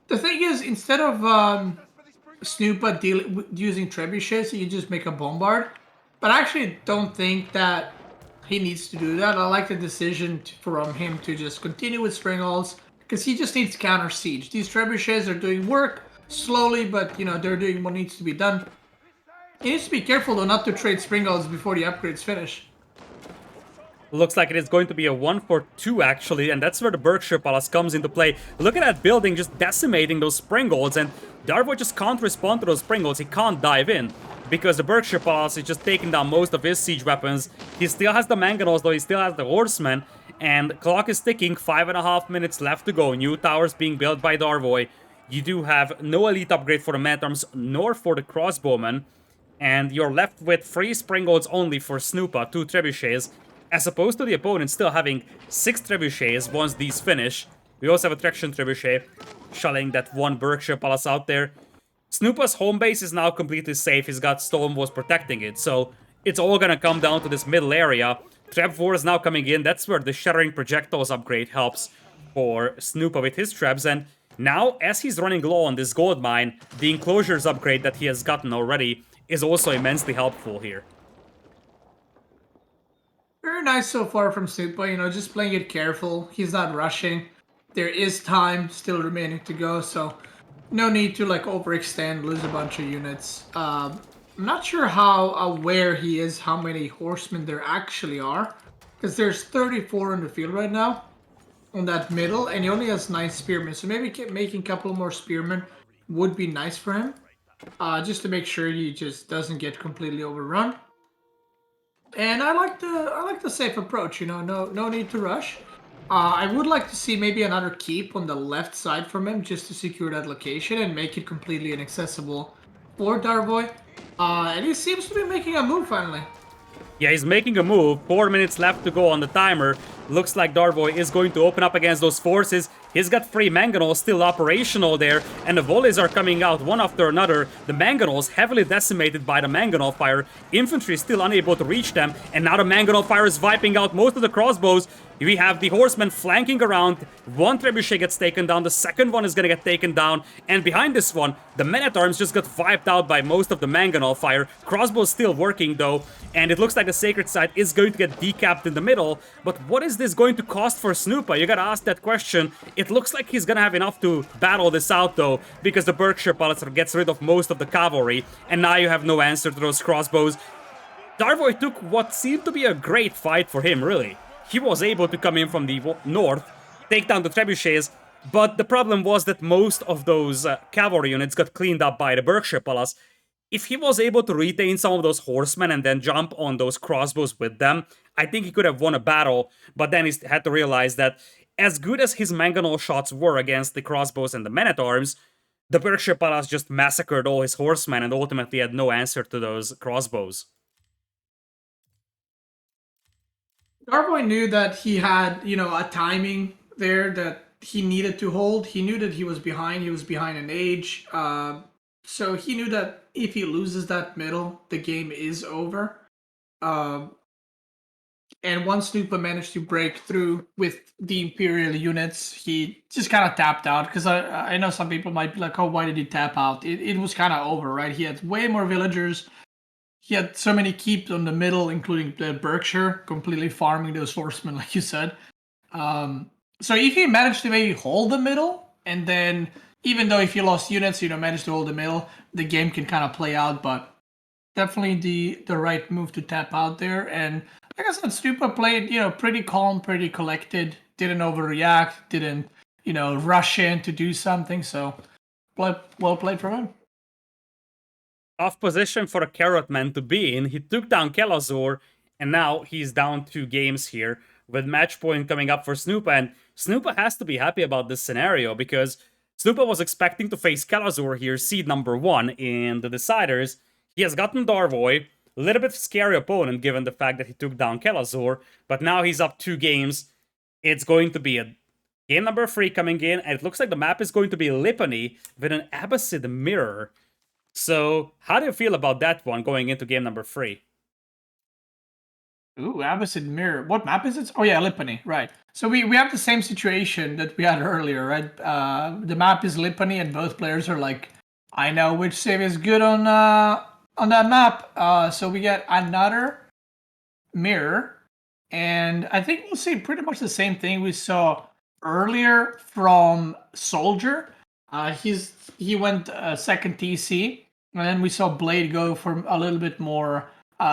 The thing is, instead of Snoopa using trebuchets, you just make a bombard. But I actually don't think that he needs to do that. I like the decision from him to just continue with Springolds, because he just needs to counter siege. These trebuchets are doing work slowly, but they're doing what needs to be done. He needs to be careful though not to trade Springolds before the upgrades finish. Looks like it is going to be a 1-for-2 actually, and that's where the Berkshire Palace comes into play. Look at that building just decimating those Springolds, and Darvoi just can't respond to those Springolds. He can't dive in because the Berkshire Palace is just taking down most of his siege weapons. He still has the Mangonels, though he still has the Horsemen, and clock is ticking. 5.5 minutes left to go. New towers being built by Darvoi. You do have no elite upgrade for the Man-at-Arms nor for the Crossbowmen, and you're left with 3 Springolds only for Snoopa, 2 trebuchets, as opposed to the opponent still having 6 trebuchets once these finish. We also have a traction trebuchet, shelling that one Berkshire Palace out there. Snoopa's home base is now completely safe. He's got Stonewalls protecting it, so it's all gonna come down to this middle area. Trap 4 is now coming in. That's where the Shattering Projectiles upgrade helps for Snoopa with his traps, and now, as he's running low on this gold mine, the Enclosures upgrade that he has gotten already is also immensely helpful here. Very nice so far from Snoopa, just playing it careful. He's not rushing. There is time still remaining to go, so no need to overextend, lose a bunch of units. I'm not sure how aware he is how many horsemen there actually are, because there's 34 in the field right now on that middle, and he only has 9 spearmen, so maybe making a couple more spearmen would be nice for him, just to make sure he just doesn't get completely overrun. And I like the safe approach, no need to rush. I would like to see maybe another keep on the left side from him, just to secure that location and make it completely inaccessible for Darvoi. And he seems to be making a move finally. Yeah, he's making a move. 4 minutes left to go on the timer. Looks like Darvoi is going to open up against those forces. He's got 3 Mangonels still operational there, and the volleys are coming out one after another. The Mangonels heavily decimated by the Mangonel fire. Infantry still unable to reach them, and now the Mangonel fire is wiping out most of the crossbows. We have the horsemen flanking around. One trebuchet gets taken down, the second one is gonna get taken down, and behind this one, the men-at-arms just got wiped out by most of the Mangonel fire. Crossbows still working though, and it looks like the sacred site is going to get decapped in the middle. But what is this going to cost for Snoopa? You gotta ask that question. It looks like he's gonna have enough to battle this out though, because the Berkshire Palace gets rid of most of the cavalry, and now you have no answer to those crossbows. Darvoi took what seemed to be a great fight for him, really. He was able to come in from the north, take down the trebuchets, but the problem was that most of those cavalry units got cleaned up by the Berkshire Palace. If he was able to retain some of those horsemen and then jump on those crossbows with them, I think he could have won a battle, but then he had to realize that as good as his mangonel shots were against the crossbows and the men-at-arms, the Berkshire Palace just massacred all his horsemen and ultimately had no answer to those crossbows. Darvoi knew that he had, a timing there that he needed to hold. He knew that he was behind an age. So he knew that if he loses that middle, the game is over. And once Snoopa managed to break through with the Imperial units, he just kind of tapped out. Because I know some people might be like, oh, why did he tap out? It was kind of over, right? He had way more villagers. He had so many keeps on the middle, including the Berkshire, completely farming those horsemen, like you said. So if he managed to maybe hold the middle, and then even though if you lost units, managed to hold the middle, the game can kind of play out. But definitely the right move to tap out there. And like I said, Snoopa played, pretty calm, pretty collected. Didn't overreact. Didn't, rush in to do something. So well played from him. Tough position for a Carrot Man to be in. He took down Kelazor, and now he's down 2 games here, with match point coming up for Snoopa, and Snoopa has to be happy about this scenario, because Snoopa was expecting to face Kelazur here, seed number 1 in the deciders. He has gotten Darvoi, a little bit scary opponent given the fact that he took down Kelazur, but now he's up 2 games. It's going to be a game number 3 coming in, and it looks like the map is going to be Lipany with an Abbasid mirror. So, how do you feel about that one going into game number 3? Ooh, Abbasid Mirror. What map is it? Oh yeah, Lipany, right. So we have the same situation that we had earlier, right? The map is Lipany and both players are like, I know which save is good on that map. So we get another mirror. And I think we'll see pretty much the same thing we saw earlier from Soldier. He went second TC, and then we saw Blade go for a little bit more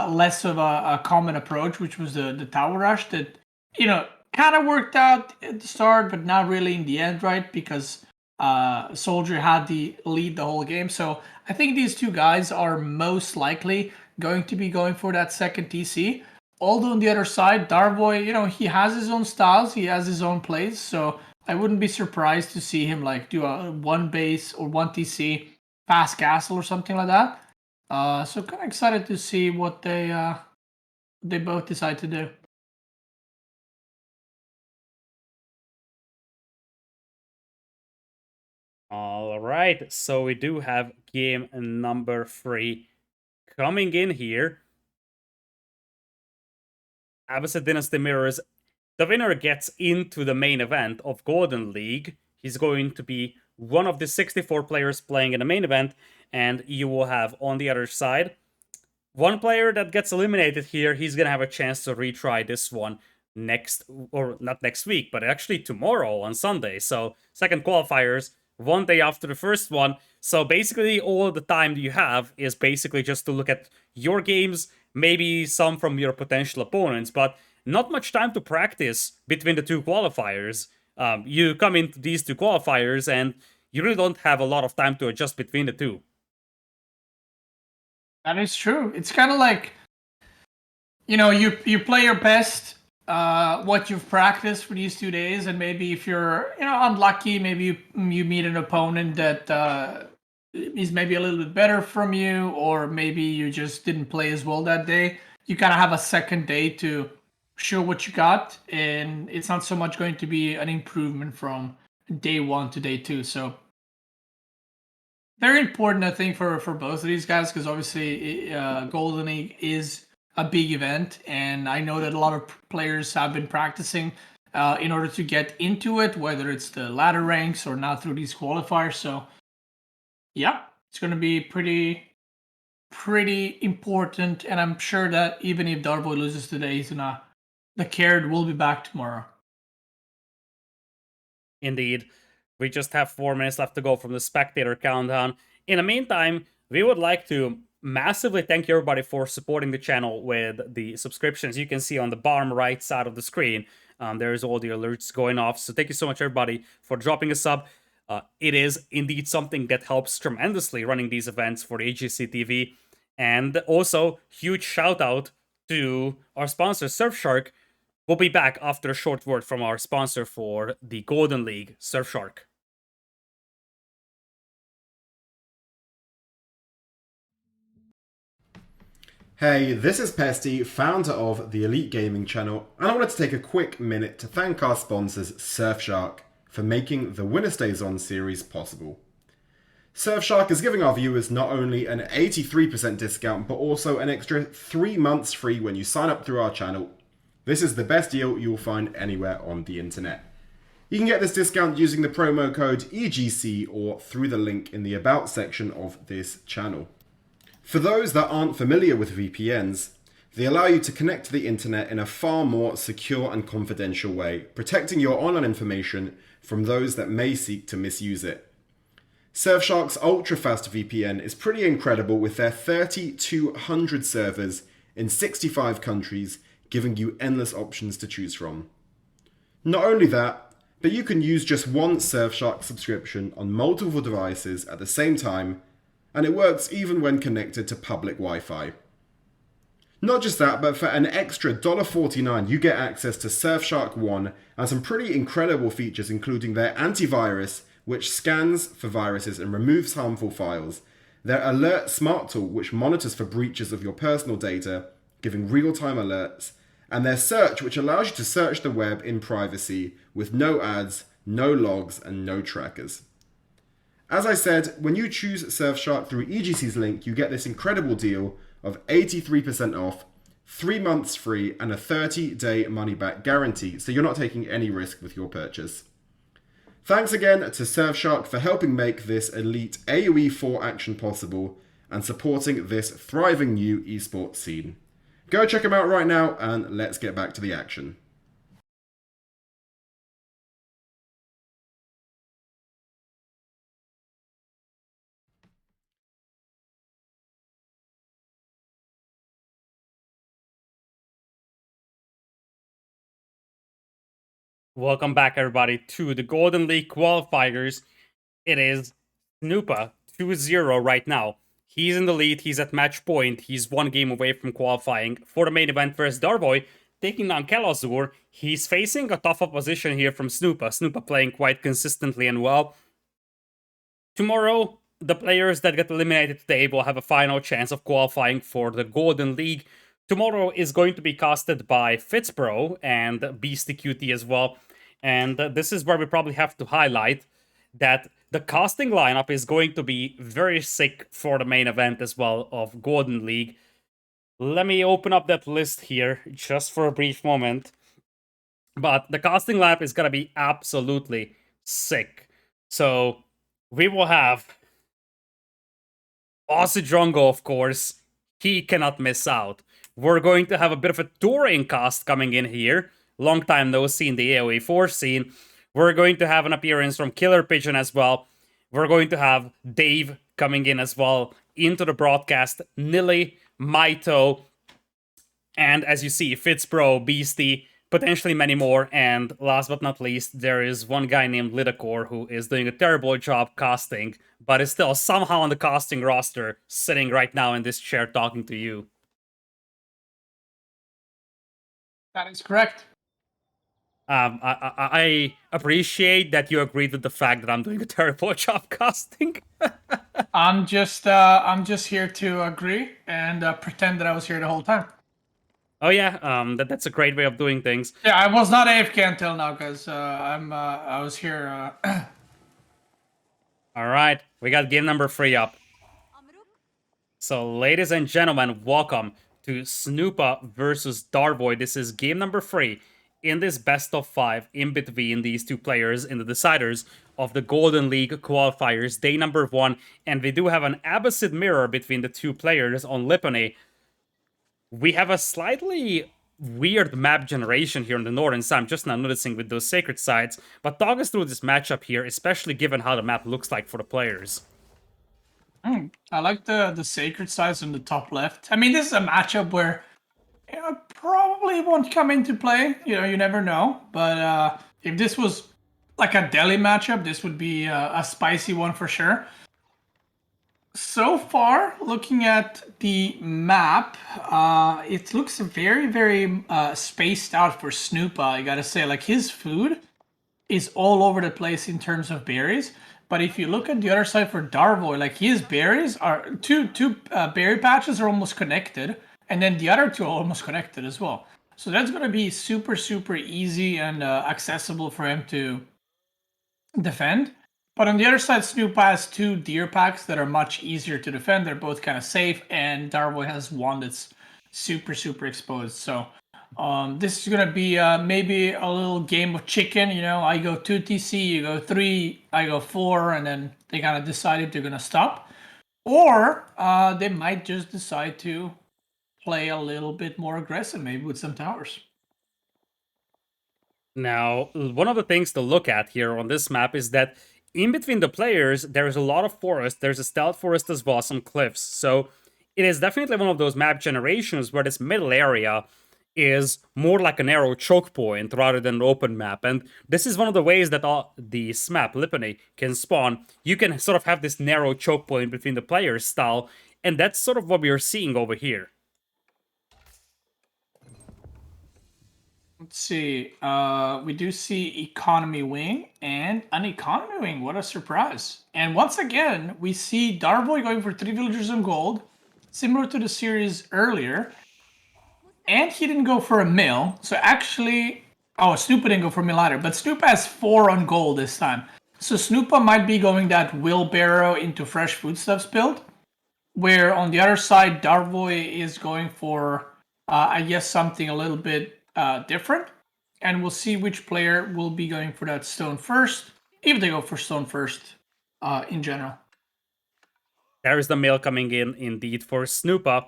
less of a common approach, which was the tower rush that, kind of worked out at the start, but not really in the end, right? Because Soldier had the lead the whole game. So I think these two guys are most likely going to be going for that second TC. Although on the other side, Darvoi, he has his own styles, he has his own plays, so I wouldn't be surprised to see him like do a 1 base or 1 TC fast castle or something like that. So kind of excited to see what they both decide to do. All right, so we do have game number 3 coming in here. Abbasid Dynasty Mirrors. The winner gets into the main event of Golden League. He's going to be one of the 64 players playing in the main event, and you will have on the other side one player that gets eliminated here. He's gonna have a chance to retry this one next, or not next week, but actually tomorrow on Sunday. So second qualifiers, 1 day after the first one. So basically all the time you have is basically just to look at your games, maybe some from your potential opponents, but not much time to practice between the 2 qualifiers. You come into these 2 qualifiers and you really don't have a lot of time to adjust between the 2. That is true. It's kind of like, you play your best, what you've practiced for these 2 days, and maybe if you're, unlucky, maybe you meet an opponent that is maybe a little bit better from you, or maybe you just didn't play as well that day. You kind of have a second day to show what you got, and it's not so much going to be an improvement from day 1 to day 2. So very important, I think, for both of these guys, because obviously Golden League is a big event, and I know that a lot of players have been practicing in order to get into it, whether it's the ladder ranks or not through these qualifiers. So yeah, it's going to be pretty important, and I'm sure that even if Darvoi loses today, the Caird will be back tomorrow. Indeed. We just have 4 minutes left to go from the spectator countdown. In the meantime, we would like to massively thank everybody for supporting the channel with the subscriptions. You can see on the bottom right side of the screen, there's all the alerts going off. So thank you so much, everybody, for dropping a sub. It is indeed something that helps tremendously running these events for the AGC TV. And also, huge shout out to our sponsor, Surfshark. We'll be back after a short word from our sponsor for the Golden League, Surfshark. Hey, this is Pesty, founder of the Elite Gaming channel, and I wanted to take a quick minute to thank our sponsors Surfshark for making the Winner Stays On series possible. Surfshark is giving our viewers not only an 83% discount, but also an extra 3 months free when you sign up through our channel. This is the best deal you'll find anywhere on the internet. You can get this discount using the promo code EGC or through the link in the About section of this channel. For those that aren't familiar with VPNs, they allow you to connect to the internet in a far more secure and confidential way, protecting your online information from those that may seek to misuse it. Surfshark's ultra-fast VPN is pretty incredible with their 3,200 servers in 65 countries, giving you endless options to choose from. Not only that, but you can use just one Surfshark subscription on multiple devices at the same time, and it works even when connected to public Wi-Fi. Not just that, but for an extra $1.49, you get access to Surfshark One and some pretty incredible features, including their antivirus, which scans for viruses and removes harmful files, their Alert Smart tool, which monitors for breaches of your personal data, giving real-time alerts, and their Search, which allows you to search the web in privacy with no ads, no logs, and no trackers. As I said, when you choose Surfshark through EGC's link, you get this incredible deal of 83% off, 3 months free, and a 30-day money-back guarantee, so you're not taking any risk with your purchase. Thanks again to Surfshark for helping make this elite AoE 4 action possible and supporting this thriving new esports scene. Go check them out right now, and let's get back to the action. Welcome back, everybody, to the Golden League qualifiers. It is Snoopa 2-0 right now. He's in the lead. He's at match point. He's 1 game away from qualifying for the main event versus Darvoi, taking down Kelazur. He's facing a tough opposition here from Snoopa. Snoopa playing quite consistently and well. Tomorrow, the players that get eliminated today will have a final chance of qualifying for the Golden League. Tomorrow is going to be casted by Fitzbro and Beastyqt as well. And this is where we probably have to highlight that the casting lineup is going to be very sick for the main event as well of Golden League. Let me open up that list here just for a brief moment. But the casting lineup is going to be absolutely sick. So we will have Aussie Drongo, of course. He cannot miss out. We're going to have a bit of a touring cast coming in here. Long time no see in the AoE 4 scene. We're going to have an appearance from Killer Pigeon as well. We're going to have Dave coming in as well into the broadcast. Nilly, Maito, and as you see, Fitzbro, Beastie, potentially many more. And last but not least, there is one guy named Lidakor who is doing a terrible job casting, but is still somehow on the casting roster, sitting right now in this chair talking to you. That is correct. I appreciate that you agreed with the fact that I'm doing a terrible job casting. I'm just here to agree and pretend that I was here the whole time. Oh yeah, that's a great way of doing things. Yeah, I was not AFK until now because I was here. All right, we got game number 3 up. So, ladies and gentlemen, welcome to Snoopa versus Darvoi. This is game number 3 in this best of 5 in between these two players in the deciders of the Golden League qualifiers, day number 1. And we do have an opposite mirror between the two players on Lipony. We have a slightly weird map generation here on the northern side. I'm just now noticing with those sacred sites. But talk us through this matchup here, especially given how the map looks like for the players. I like the sacred sites on the top left. I mean, this is a matchup where probably won't come into play. You never know. But if this was like a Delhi matchup, this would be a spicy one for sure. So far, looking at the map, it looks very, very spaced out for Snoopa. I gotta say, like his food is all over the place in terms of berries. But if you look at the other side for Darvoi, like his berries are two berry patches are almost connected, and then the other two are almost connected as well. So that's gonna be super, super easy and accessible for him to defend. But on the other side, Snoopa has 2 deer packs that are much easier to defend. They're both kind of safe, and Darvoi has one that's super, super exposed. So this is going to be maybe a little game of chicken. I go 2 TC, you go 3, I go 4, and then they kind of decide if they're going to stop. Or they might just decide to play a little bit more aggressive, maybe with some towers. Now, one of the things to look at here on this map is that in between the players, there's a lot of forest. There's a stealth forest as well, some cliffs. So it is definitely one of those map generations where this middle area is more like a narrow choke point rather than an open map. And this is one of the ways that this map, Lipony, can spawn. You can sort of have this narrow choke point between the players style, and that's sort of what we are seeing over here. Let's see. We do see economy wing and an economy wing. What a surprise! And once again, we see Darvoi going for 3 villagers in gold, similar to the series earlier. And he didn't go for a mill. So actually, oh, Snoopa didn't go for a mill either. But Snoopa has 4 on gold this time. So Snoopa might be going that wheelbarrow into fresh foodstuffs build. Where on the other side, Darvoi is going for, I guess, something a little bit different. And we'll see which player will be going for that stone first, if they go for stone first in general. There's the mail coming in, indeed, for Snoopa.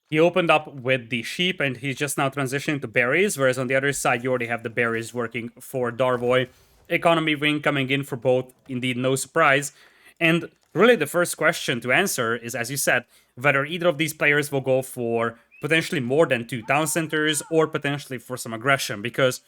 He opened up with the sheep, and he's just now transitioning to berries, whereas on the other side, you already have the berries working for Darvoi. Economy wing coming in for both, indeed, no surprise. And really, the first question to answer is, as you said, whether either of these players will go for potentially more than 2 town centers, or potentially for some aggression, because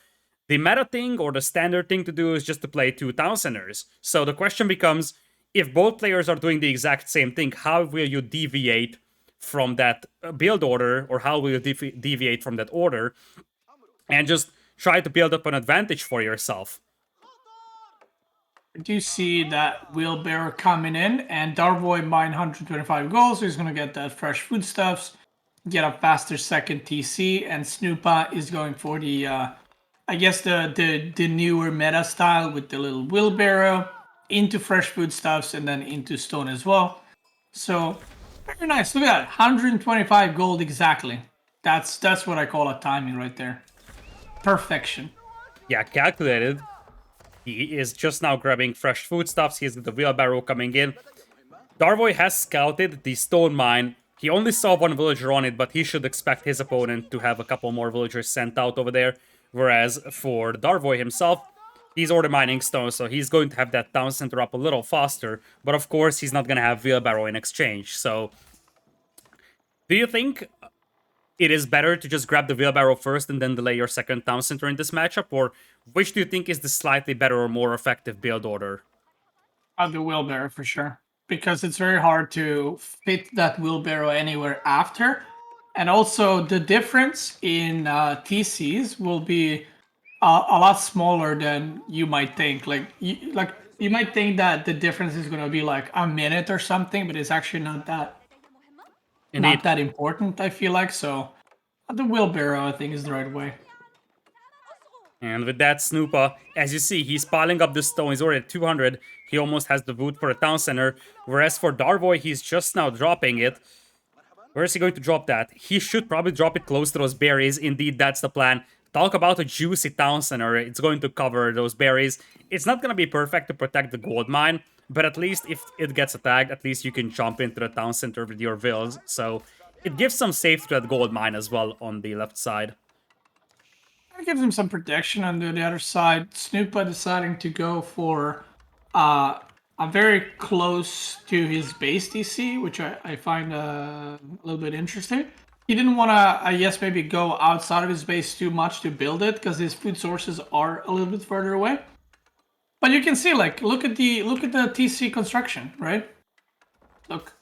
the meta thing or the standard thing to do is just to play 2 town centers. So the question becomes, if both players are doing the exact same thing, how will you deviate from that build order, or how will you deviate from that order, and just try to build up an advantage for yourself? I do see that wheelbarrow coming in, and Darvoi mined 125 gold, so he's going to get that fresh foodstuffs, get a faster second TC, and Snoopa is going for the, I guess, the newer meta style with the little wheelbarrow into fresh foodstuffs and then into stone as well. So very nice. Look at that, 125 gold exactly. That's what I call a timing right there. Perfection. Yeah, calculated. He is just now grabbing fresh foodstuffs. He's got the wheelbarrow coming in. Darvoi has scouted the stone mine. He only saw 1 villager on it, but he should expect his opponent to have a couple more villagers sent out over there. Whereas for Darvoi himself, he's already mining stone, so he's going to have that town center up a little faster. But of course, he's not going to have wheelbarrow in exchange. So, do you think it is better to just grab the wheelbarrow first and then delay your second town center in this matchup? Or which do you think is the slightly better or more effective build order? The wheelbarrow for sure. Because it's very hard to fit that wheelbarrow anywhere after. And also, the difference in TCs will be a lot smaller than you might think. You might think that the difference is going to be like a minute or something, but it's actually not Indeed. that important, I feel like. So the wheelbarrow, I think, is the right way. And with that, Snoopa, as you see, he's piling up the stone. He's already at 200. He almost has the wood for a town center. Whereas for Darvoi, he's just now dropping it. Where is he going to drop that? He should probably drop it close to those berries. Indeed, that's the plan. Talk about a juicy town center. It's going to cover those berries. It's not going to be perfect to protect the gold mine, but at least if it gets attacked, at least you can jump into the town center with your vills. So it gives some safety to that gold mine as well on the left side. It gives him some protection. On the other side, Snoopa deciding to go for a very close to his base DC, which I find a little bit interesting. He didn't want to, I guess, maybe go outside of his base too much to build it, because his food sources are a little bit further away. But you can see, like, look at the TC construction, right? Look,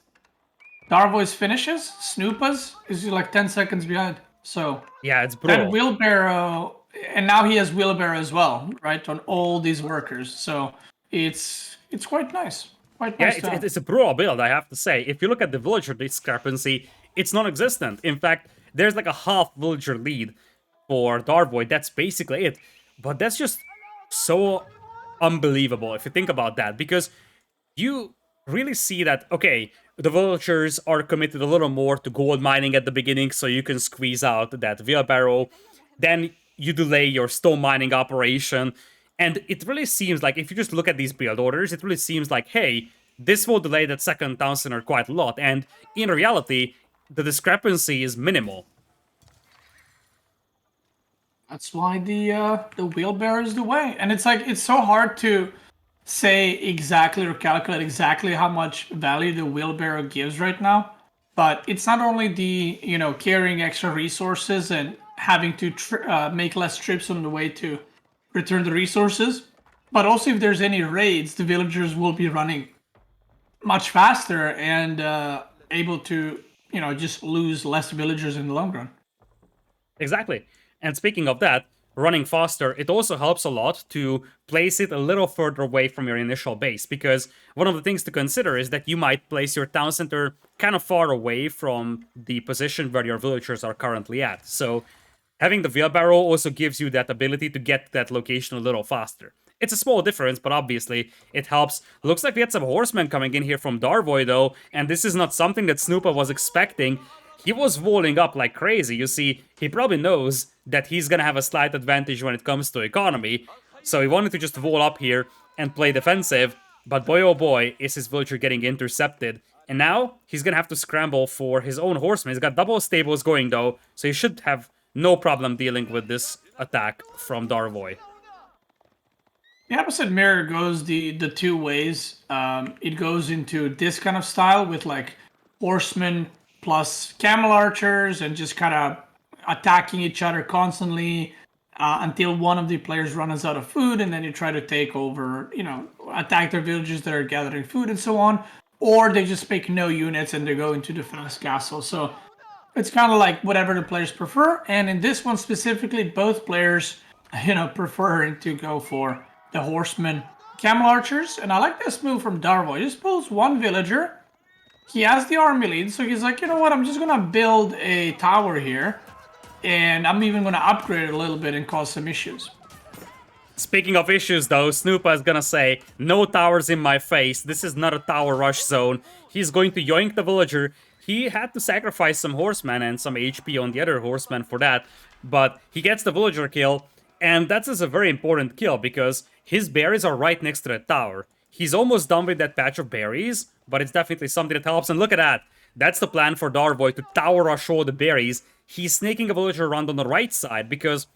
Darvoi's finishes, Snoopa's is like 10 seconds behind. So yeah, it's brutal. that wheelbarrow, and now he has wheelbarrow as well, right, on all these workers. So it's quite nice. Quite nice. Yeah, it's a brutal build, I have to say. If you look at the villager discrepancy, it's non-existent. In fact, there's like a half villager lead for Darvoi. That's basically it. But that's just so unbelievable if you think about that, because you really see that, okay, the villagers are committed a little more to gold mining at the beginning, so you can squeeze out that wheelbarrow. Then you delay your stone mining operation. And it really seems like, if you just look at these build orders, it really seems like, hey, this will delay that second town center quite a lot. And in reality, the discrepancy is minimal. That's why the wheelbarrow is the way. And it's like, it's so hard to say exactly or calculate exactly how much value the wheelbarrow gives right now. But it's not only the, carrying extra resources and having to make less trips on the way to return the resources, but also if there's any raids, the villagers will be running much faster and able to, just lose less villagers in the long run. Exactly. And speaking of that, running faster, it also helps a lot to place it a little further away from your initial base, because one of the things to consider is that you might place your town center kind of far away from the position where your villagers are currently at. So having the wheelbarrow also gives you that ability to get to that location a little faster. It's a small difference, but obviously it helps. Looks like we had some horsemen coming in here from Darvoi, though, and this is not something that Snoopa was expecting. He was walling up like crazy. You see, he probably knows that he's gonna have a slight advantage when it comes to economy, so he wanted to just wall up here and play defensive, but boy oh boy, is his villager getting intercepted. And now, he's gonna have to scramble for his own horsemen. He's got double stables going, though, so he should have no problem dealing with this attack from Darvoi. The opposite mirror goes the two ways. It goes into this kind of style with like horsemen plus camel archers and just kind of attacking each other constantly until one of the players runs out of food, and then you try to take over, attack their villagers that are gathering food and so on. Or they just pick no units and they go into the fast castle. So it's kind of like whatever the players prefer. And in this one specifically, both players, prefer to go for the horsemen camel archers. And I like this move from Darvoi. He just pulls one villager. He has the army lead, so he's like, you know what, I'm just gonna build a tower here, and I'm even gonna upgrade it a little bit and cause some issues. Speaking of issues, though, Snoopa is gonna say, no towers in my face, this is not a tower rush zone. He's going to yoink the villager. He had to sacrifice some horsemen and some HP on the other horsemen for that, but he gets the villager kill, and that is a very important kill, because his berries are right next to the tower. He's almost done with that patch of berries, but it's definitely something that helps. And look at that. That's the plan for Darvoi, to tower rush all the berries. He's sneaking a villager around on the right side because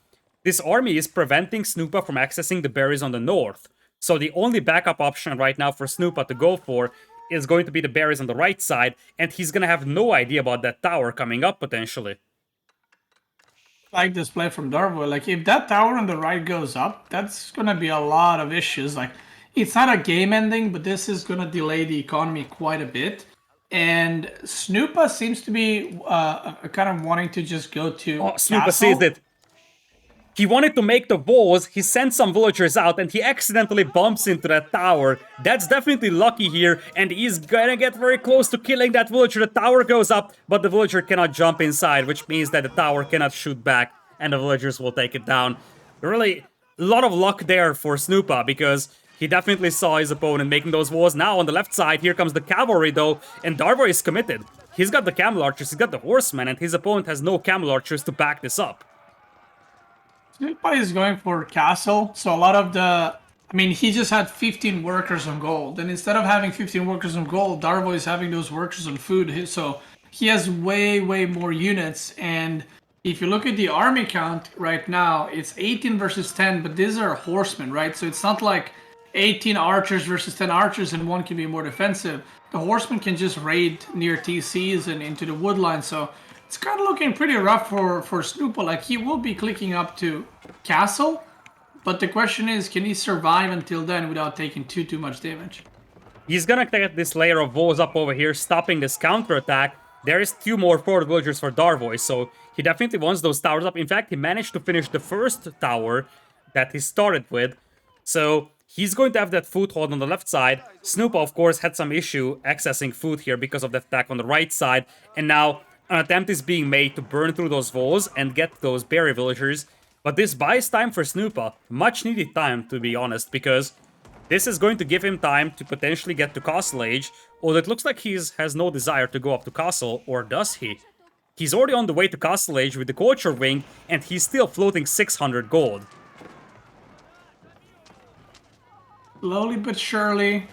this army is preventing Snoopa from accessing the berries on the north. So the only backup option right now for Snoopa to go for is going to be the berries on the right side, and he's going to have no idea about that tower coming up potentially. Like this play from Darvoi, like if that tower on the right goes up, that's going to be a lot of issues. Like, it's not a game ending, but this is going to delay the economy quite a bit. And Snoopa seems to be kind of wanting to just go to Snoopa sees it. He wanted to make the walls, he sent some villagers out, and he accidentally bumps into that tower. That's definitely lucky here, and he's gonna get very close to killing that villager. The tower goes up, but the villager cannot jump inside, which means that the tower cannot shoot back, and the villagers will take it down. Really, a lot of luck there for Snoopa, because he definitely saw his opponent making those walls. Now on the left side, here comes the cavalry though, and Darvoi is committed. He's got the camel archers, he's got the horsemen, and his opponent has no camel archers to back this up. Snoopa is going for castle, so a lot of he just had 15 workers on gold, and instead of having 15 workers on gold, Darvoi is having those workers on food, so he has way more units. And if you look at the army count right now, it's 18 versus 10, but these are horsemen, right? So it's not like 18 archers versus 10 archers and one can be more defensive. The horsemen can just raid near TCs and into the woodline, so it's kind of looking pretty rough for Snoopa. Like, he will be clicking up to castle, but the question is, can he survive until then without taking too much damage? He's gonna get this layer of walls up over here, stopping this counterattack. There is 2 more forward villagers for Darvoi, so he definitely wants those towers up. In fact, he managed to finish the first tower that he started with, so he's going to have that foothold on the left side. Snoopa, of course, had some issue accessing food here because of the attack on the right side, and now an attempt is being made to burn through those walls and get those berry villagers. But this buys time for Snoopa, much needed time to be honest, because this is going to give him time to potentially get to Castle Age, although it looks like he has no desire to go up to Castle, or does he? He's already on the way to Castle Age with the Culture Wing, and he's still floating 600 gold. Slowly but surely,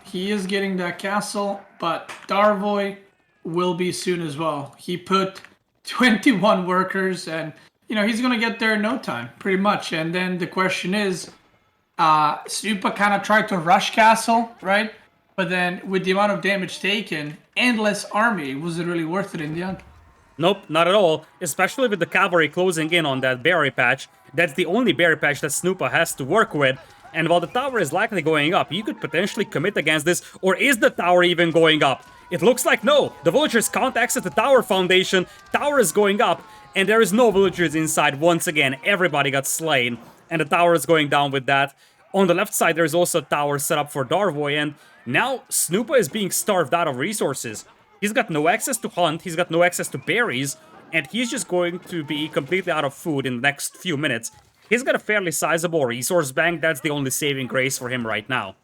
he is getting that castle, but Darvoi will be soon as well. He put 21 workers, and he's gonna get there in no time, pretty much. And then the question is, Snoopa kind of tried to rush castle, right? But then with the amount of damage taken and less army, was it really worth it in the end? Nope, not at all, especially with the cavalry closing in on that berry patch. That's the only berry patch that Snoopa has to work with. And while the tower is likely going up, you could potentially commit against this, or is the tower even going up? It looks like no, the villagers can't access the tower foundation, tower is going up, and there is no villagers inside once again. Everybody got slain, and the tower is going down with that. On the left side, there's also a tower set up for Darvoi, and now Snoopa is being starved out of resources. He's got no access to hunt, he's got no access to berries, and he's just going to be completely out of food in the next few minutes. He's got a fairly sizable resource bank, that's the only saving grace for him right now.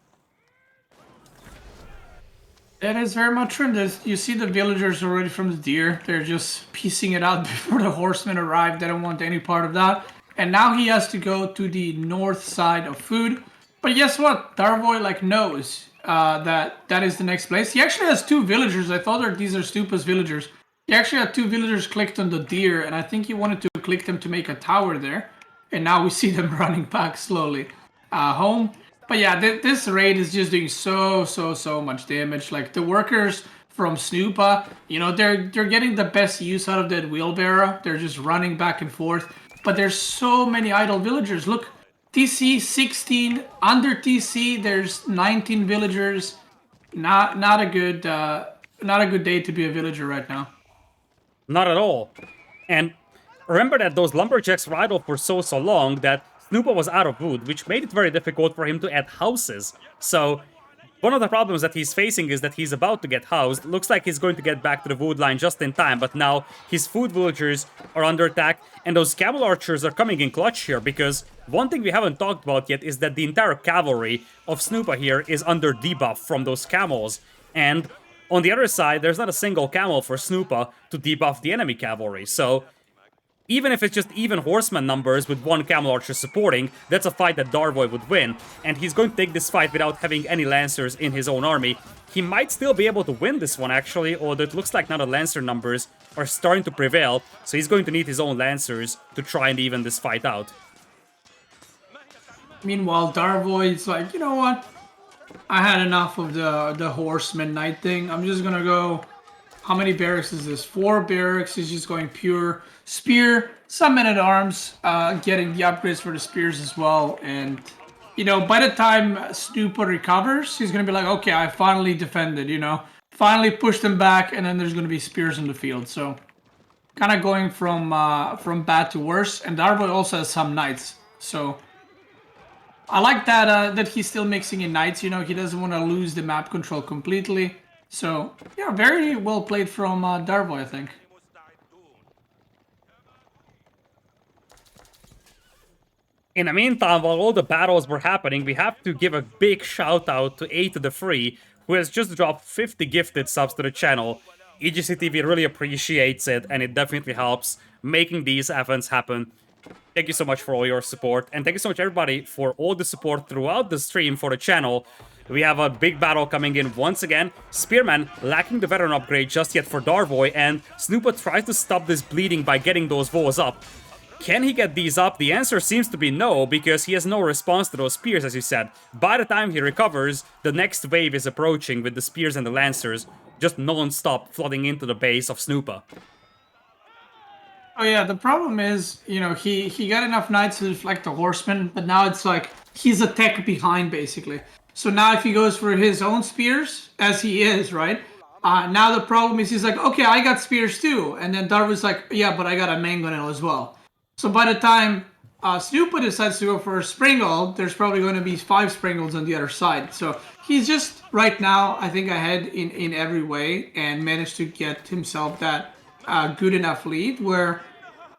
That is very much true. You see the villagers already from the deer. They're just piecing it out before the horsemen arrive. They don't want any part of that. And now he has to go to the north side of food. But guess what? Darvoi knows that is the next place. He actually has 2 villagers. I thought these are Snoopa's villagers. He actually had 2 villagers clicked on the deer, and I think he wanted to click them to make a tower there. And now we see them running back slowly home. But yeah, this raid is just doing so much damage. Like, the workers from Snoopa, you know, they're getting the best use out of that wheelbarrow. They're just running back and forth. But there's so many idle villagers. Look, TC 16, under TC there's 19 villagers. Not a good day to be a villager right now. Not at all. And remember that those lumberjacks were idle for so long that Snoopa was out of wood, which made it very difficult for him to add houses. So, one of the problems that he's facing is that he's about to get housed. Looks like he's going to get back to the wood line just in time, but now his food villagers are under attack, and those camel archers are coming in clutch here, because one thing we haven't talked about yet is that the entire cavalry of Snoopa here is under debuff from those camels, and on the other side, there's not a single camel for Snoopa to debuff the enemy cavalry, so even if it's just even horseman numbers with 1 camel archer supporting, that's a fight that Darvoi would win, and he's going to take this fight without having any lancers in his own army. He might still be able to win this one actually, although it looks like now the lancer numbers are starting to prevail, so he's going to need his own lancers to try and even this fight out. Meanwhile, Darvoi is like, you know what? I had enough of the horseman knight thing. I'm just gonna go... How many barracks is this? 4 barracks. He's just going pure spear, some men-at-arms, getting the upgrades for the spears as well. And, you know, by the time Snoopa recovers, he's going to be like, okay, I finally defended, you know. Finally pushed them back, and then there's going to be spears in the field. So, kind of going from bad to worse. And Darvoi also has some knights. So, I like that that he's still mixing in knights, you know. He doesn't want to lose the map control completely. So, yeah, very well played from Darvoi, I think. In the meantime, while all the battles were happening, we have to give a big shout out to A to the Free, who has just dropped 50 gifted subs to the channel. EGCTV really appreciates it, and it definitely helps making these events happen. Thank you so much for all your support, and thank you so much everybody for all the support throughout the stream for the channel. We have a big battle coming in once again. Spearman lacking the veteran upgrade just yet for Darvoi, and Snoopa tries to stop this bleeding by getting those walls up. Can he get these up? The answer seems to be no, because he has no response to those spears, as you said. By the time he recovers, the next wave is approaching with the spears and the lancers just non-stop flooding into the base of Snoopa. Oh yeah, the problem is, you know, he got enough knights to deflect the horsemen, but now it's like he's a tech behind, basically. So now if he goes for his own spears, as he is, right? Now the problem is he's like, okay, I got spears too. And then Darvoi's like, yeah, but I got a mangonel as well. So by the time Snoopa decides to go for a Springald, there's probably going to be 5 Springalds on the other side. So he's just, right now, I think ahead in every way and managed to get himself that good enough lead where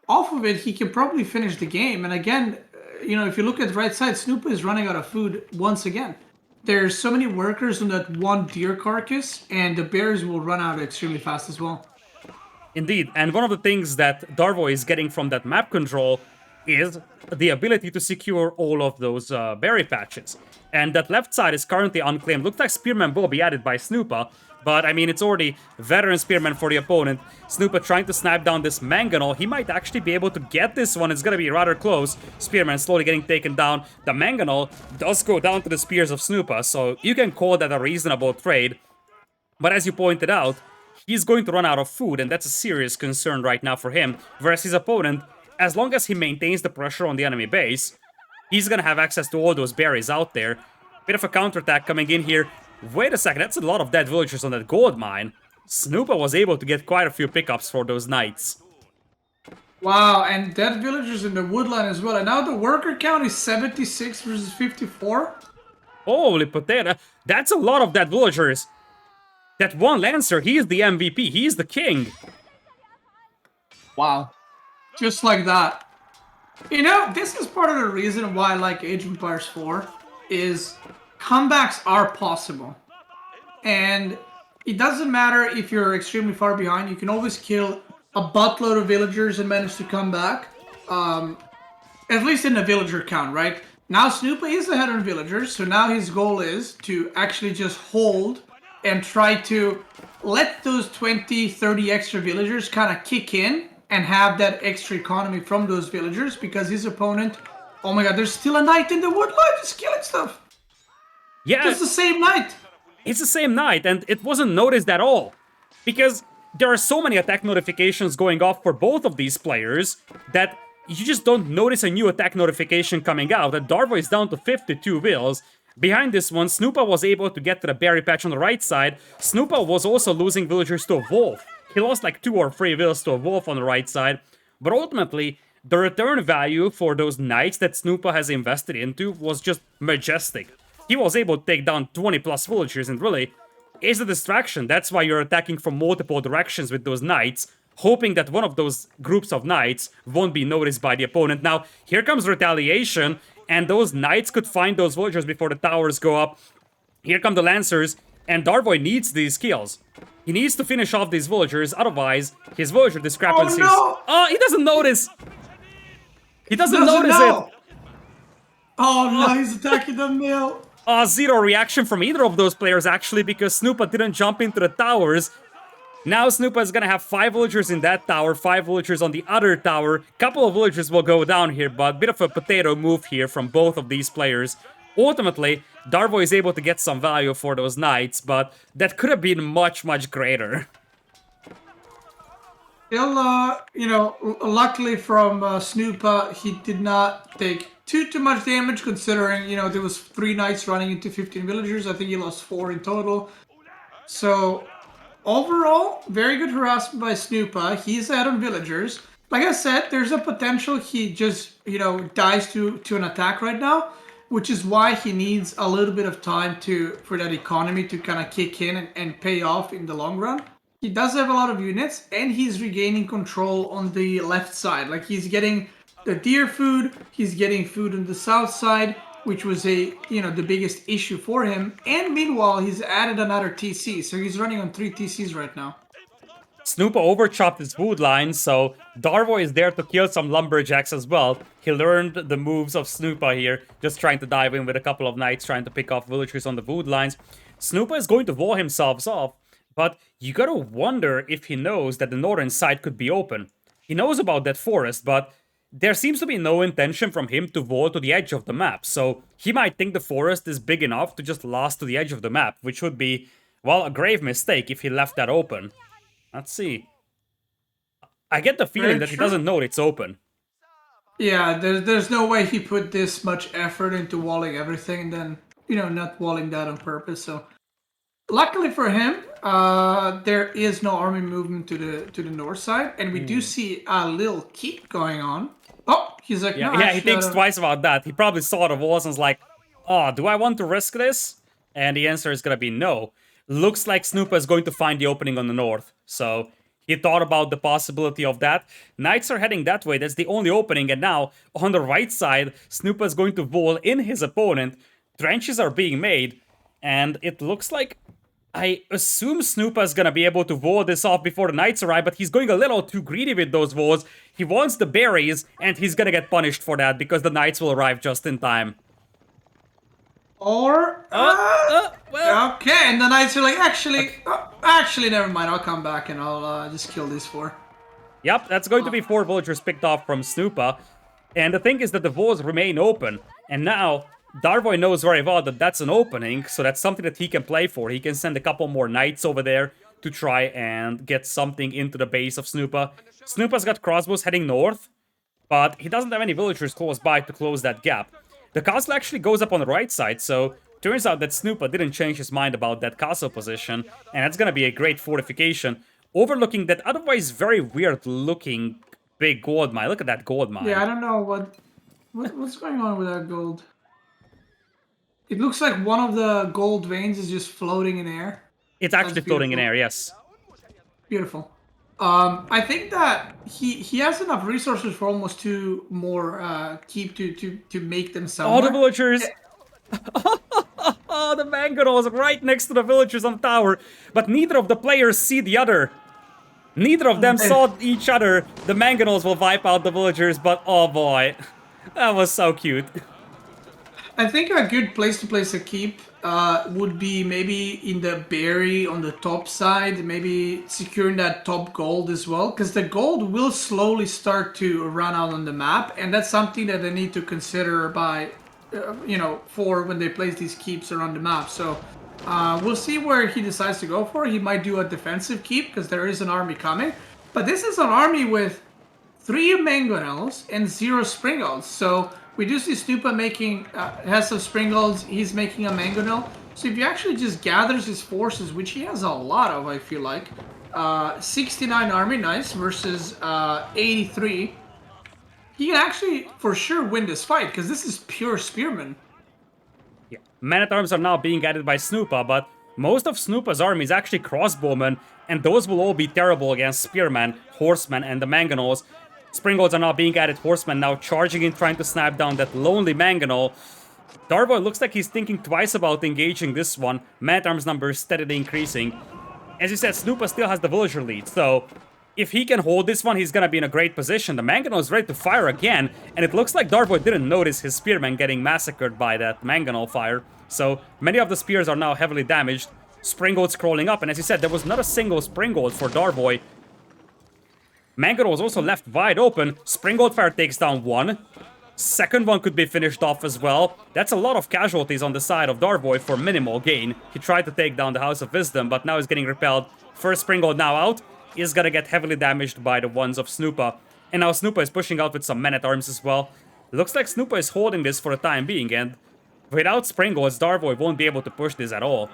off of it, he can probably finish the game. And again, you know, if you look at the right side, Snoopa is running out of food once again. There's so many workers on that 1 deer carcass, and the bears will run out extremely fast as well. Indeed, and one of the things that Darvoi is getting from that map control is the ability to secure all of those berry patches. And that left side is currently unclaimed. Looks like Spearman will be added by Snoopa, but I mean, it's already veteran Spearman for the opponent. Snoopa trying to snipe down this mangonel. He might actually be able to get this one. It's gonna be rather close. Spearman slowly getting taken down. The mangonel does go down to the spears of Snoopa, so you can call that a reasonable trade. But as you pointed out, he's going to run out of food, and that's a serious concern right now for him. Whereas his opponent, as long as he maintains the pressure on the enemy base, he's gonna have access to all those berries out there. Bit of a counterattack coming in here. Wait a second, that's a lot of dead villagers on that gold mine. Snoopa was able to get quite a few pickups for those knights. Wow, and dead villagers in the woodline as well. And now the worker count is 76 versus 54. Holy potato, that's a lot of dead villagers. That one Lancer, he is the MVP, he is the king. Wow. Just like that. You know, this is part of the reason why I like Age of Empires 4, is comebacks are possible. And it doesn't matter if you're extremely far behind, you can always kill a buttload of villagers and manage to come back. At least in the villager count, right? Now Snoopa is ahead on villagers, so now his goal is to actually just hold and try to let those 20, 30 extra villagers kind of kick in and have that extra economy from those villagers, because his opponent, oh my god, there's still a knight in the woodline just killing stuff. Yeah, It's the same knight. it's the same knight, and it wasn't noticed at all. Because there are so many attack notifications going off for both of these players that you just don't notice a new attack notification coming out. And Darvoi is down to 52 wills. Behind this one, Snoopa was able to get to the berry patch on the right side. Snoopa was also losing villagers to a wolf. He lost like 2 or 3 wills to a wolf on the right side. But ultimately, the return value for those knights that Snoopa has invested into was just majestic. He was able to take down 20 plus villagers, and really, is a distraction. That's why you're attacking from multiple directions with those knights, hoping that one of those groups of knights won't be noticed by the opponent. Now, here comes retaliation, and those knights could find those villagers before the towers go up. Here come the Lancers, and Darvoi needs these kills. He needs to finish off these villagers, otherwise his villager discrepancies... Oh, no! Oh, he doesn't notice! He doesn't Doesn't notice know. it! Oh no, he's attacking the mill. Zero reaction from either of those players, actually, because Snoopa didn't jump into the towers. Now Snoopa is gonna have 5 villagers in that tower, 5 villagers on the other tower. Couple of villagers will go down here, but bit of a potato move here from both of these players. Ultimately, Darvoi is able to get some value for those knights, but that could have been much, much greater. Still, you know, luckily from Snoopa, he did not take too much damage, considering, you know, there was 3 knights running into 15 villagers. I think he lost 4 in total. So, overall, very good harassment by Snoopa. He's ahead on villagers. Like I said, there's a potential he just, you know, dies to an attack right now, which is why he needs a little bit of time for that economy to kind of kick in and pay off in the long run. He does have a lot of units, and he's regaining control on the left side. Like, he's getting the deer food, he's getting food on the south side, which was the biggest issue for him. And meanwhile, he's added another TC, so he's running on 3 TCs right now. Snoopa overchopped his wood line, so Darvoi is there to kill some lumberjacks as well. He learned the moves of Snoopa here, just trying to dive in with a couple of knights, trying to pick off villagers on the wood lines. Snoopa is going to wall himself off, but you gotta wonder if he knows that the northern side could be open. He knows about that forest, but there seems to be no intention from him to wall to the edge of the map, so he might think the forest is big enough to just last to the edge of the map, which would be, well, a grave mistake if he left that open. Let's see. I get the feeling that he doesn't know it's open. Yeah, there's no way he put this much effort into walling everything and then, you know, not walling that on purpose. So, luckily for him, there is no army movement to the north side, and we do see a little keep going on. Oh, he's like, no, yeah, he thinks twice about that. He probably saw the walls and was like, oh, do I want to risk this? And the answer is gonna be no. Looks like Snoopa is going to find the opening on the north, so he thought about the possibility of that. Knights are heading that way, that's the only opening, and now, on the right side, Snoopa is going to wall in his opponent. Trenches are being made, and it looks like, I assume Snoopa is gonna be able to wall this off before the knights arrive, but he's going a little too greedy with those walls. He wants the berries, and he's gonna get punished for that, because the knights will arrive just in time. Or, well. okay, and the knights are like, actually, never mind, I'll come back and I'll just kill these 4. Yep, that's going to be 4 villagers picked off from Snoopa. And the thing is that the walls remain open. And now, Darvoi knows very well that that's an opening, so that's something that he can play for. He can send a couple more knights over there to try and get something into the base of Snoopa. Snoopa's got crossbows heading north, but he doesn't have any villagers close by to close that gap. The castle actually goes up on the right side, so Turns out that Snoopa didn't change his mind about that castle position, and that's gonna be a great fortification, overlooking that otherwise very weird-looking big gold mine. Look at that gold mine. Yeah, I don't know what's going on with that gold. It looks like one of the gold veins is just floating in air. It's actually floating in air, yes. Beautiful. I think that he has enough resources for almost 2 more keep to make them somewhere. All the villagers. Oh, the mangonels right next to the villagers on the tower, but neither of the players see the other. Neither of them saw each other. The mangonels will wipe out the villagers, but oh boy, that was so cute. I think a good place to place a keep would be maybe in the berry on the top side, maybe securing that top gold as well, because the gold will slowly start to run out on the map, and that's something that they need to consider by, for when they place these keeps around the map. So we'll see where he decides to go for. He might do a defensive keep because there is an army coming, but this is an army with 3 mangonels and 0 springolds. So we do see Snoopa making, has some springolds, he's making a mangonel. So if he actually just gathers his forces, which he has a lot of, I feel like, 69 army, nice, versus 83, he can actually, for sure, win this fight, because this is pure spearmen. Yeah. Men-at-arms are now being added by Snoopa, but most of Snoopa's army is actually crossbowmen, and those will all be terrible against spearmen, horsemen, and the mangonels. Springolds are now being added, horsemen now charging in, trying to snap down that lonely mangonel. Darvoi looks like he's thinking twice about engaging this one. Man-at-arms number is steadily increasing. As you said, Snoopa still has the villager lead, so if he can hold this one, he's gonna be in a great position. The mangonel is ready to fire again, and it looks like Darvoi didn't notice his spearmen getting massacred by that mangonel fire. So many of the spears are now heavily damaged. Springolds crawling up, and as you said, there was not a single Springold for Darvoi. Mangonel was also left wide open. Springold fire takes down one. Second one could be finished off as well. That's a lot of casualties on the side of Darvoi for minimal gain. He tried to take down the House of Wisdom, but now he's getting repelled. First Springold now out. Is gonna get heavily damaged by the ones of Snoopa. And now Snoopa is pushing out with some men-at-arms as well. Looks like Snoopa is holding this for the time being, and without Springolds, Darvoi won't be able to push this at all.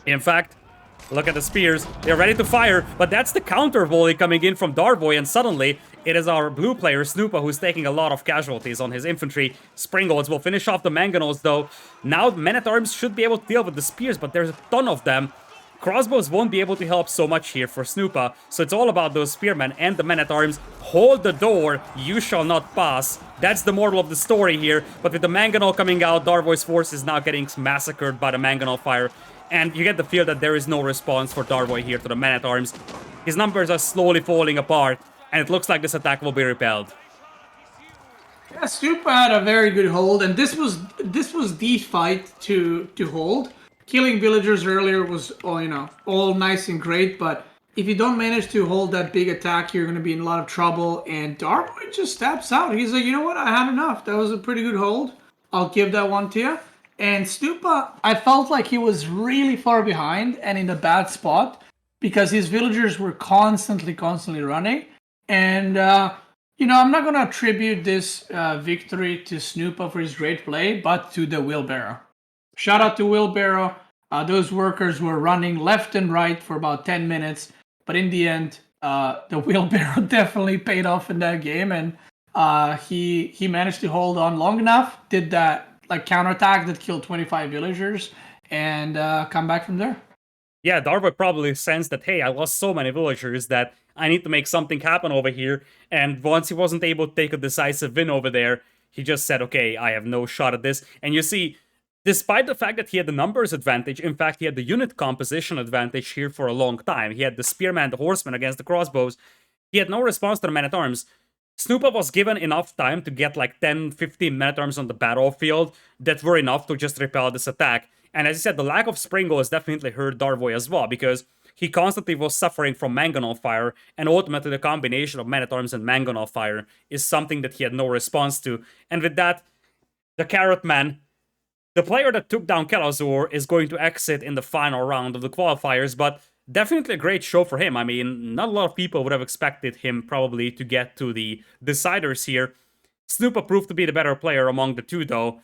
In fact, look at the spears. They're ready to fire, but that's the counter volley coming in from Darvoi, and suddenly it is our blue player, Snoopa, who's taking a lot of casualties on his infantry. Springolds will finish off the mangonels, though. Now men-at-arms should be able to deal with the spears, but there's a ton of them. Crossbows won't be able to help so much here for Snoopa, so it's all about those spearmen and the men-at-arms. Hold the door, you shall not pass. That's the moral of the story here, but with the mangonel coming out, Darvoi's force is now getting massacred by the mangonel fire. And you get the feel that there is no response for Darvoi here to the men-at-arms. His numbers are slowly falling apart, and it looks like this attack will be repelled. Yeah, Snoopa had a very good hold, and this was the fight to hold. Killing villagers earlier was all nice and great, but if you don't manage to hold that big attack, you're going to be in a lot of trouble. And Darvoi just steps out. He's like, you know what? I had enough. That was a pretty good hold. I'll give that one to you. And Snoopa, I felt like he was really far behind and in a bad spot because his villagers were constantly running. And, I'm not going to attribute this victory to Snoopa for his great play, but to the wheelbarrow. Shout out to wheelbarrow. Those workers were running left and right for about 10 minutes. But in the end, the wheelbarrow definitely paid off in that game. And he managed to hold on long enough, did that counterattack that killed 25 villagers, and come back from there. Yeah, Darvoi probably sensed that, hey, I lost so many villagers that I need to make something happen over here. And once he wasn't able to take a decisive win over there, he just said, okay, I have no shot at this. And you see, despite the fact that he had the numbers advantage, in fact, he had the unit composition advantage here for a long time. He had the spearman, the horseman against the crossbows. He had no response to the men-at-arms. Snoopa was given enough time to get 10-15 men-at-arms on the battlefield that were enough to just repel this attack. And as I said, the lack of Springolds definitely hurt Darvoi as well, because he constantly was suffering from mangonel fire, and ultimately the combination of men-at-arms and mangonel fire is something that he had no response to. And with that, the Carrot Man, the player that took down Kelazor, is going to exit in the final round of the qualifiers, but definitely a great show for him. I mean, not a lot of people would have expected him probably to get to the deciders here. Snoopa proved to be the better player among the two, though.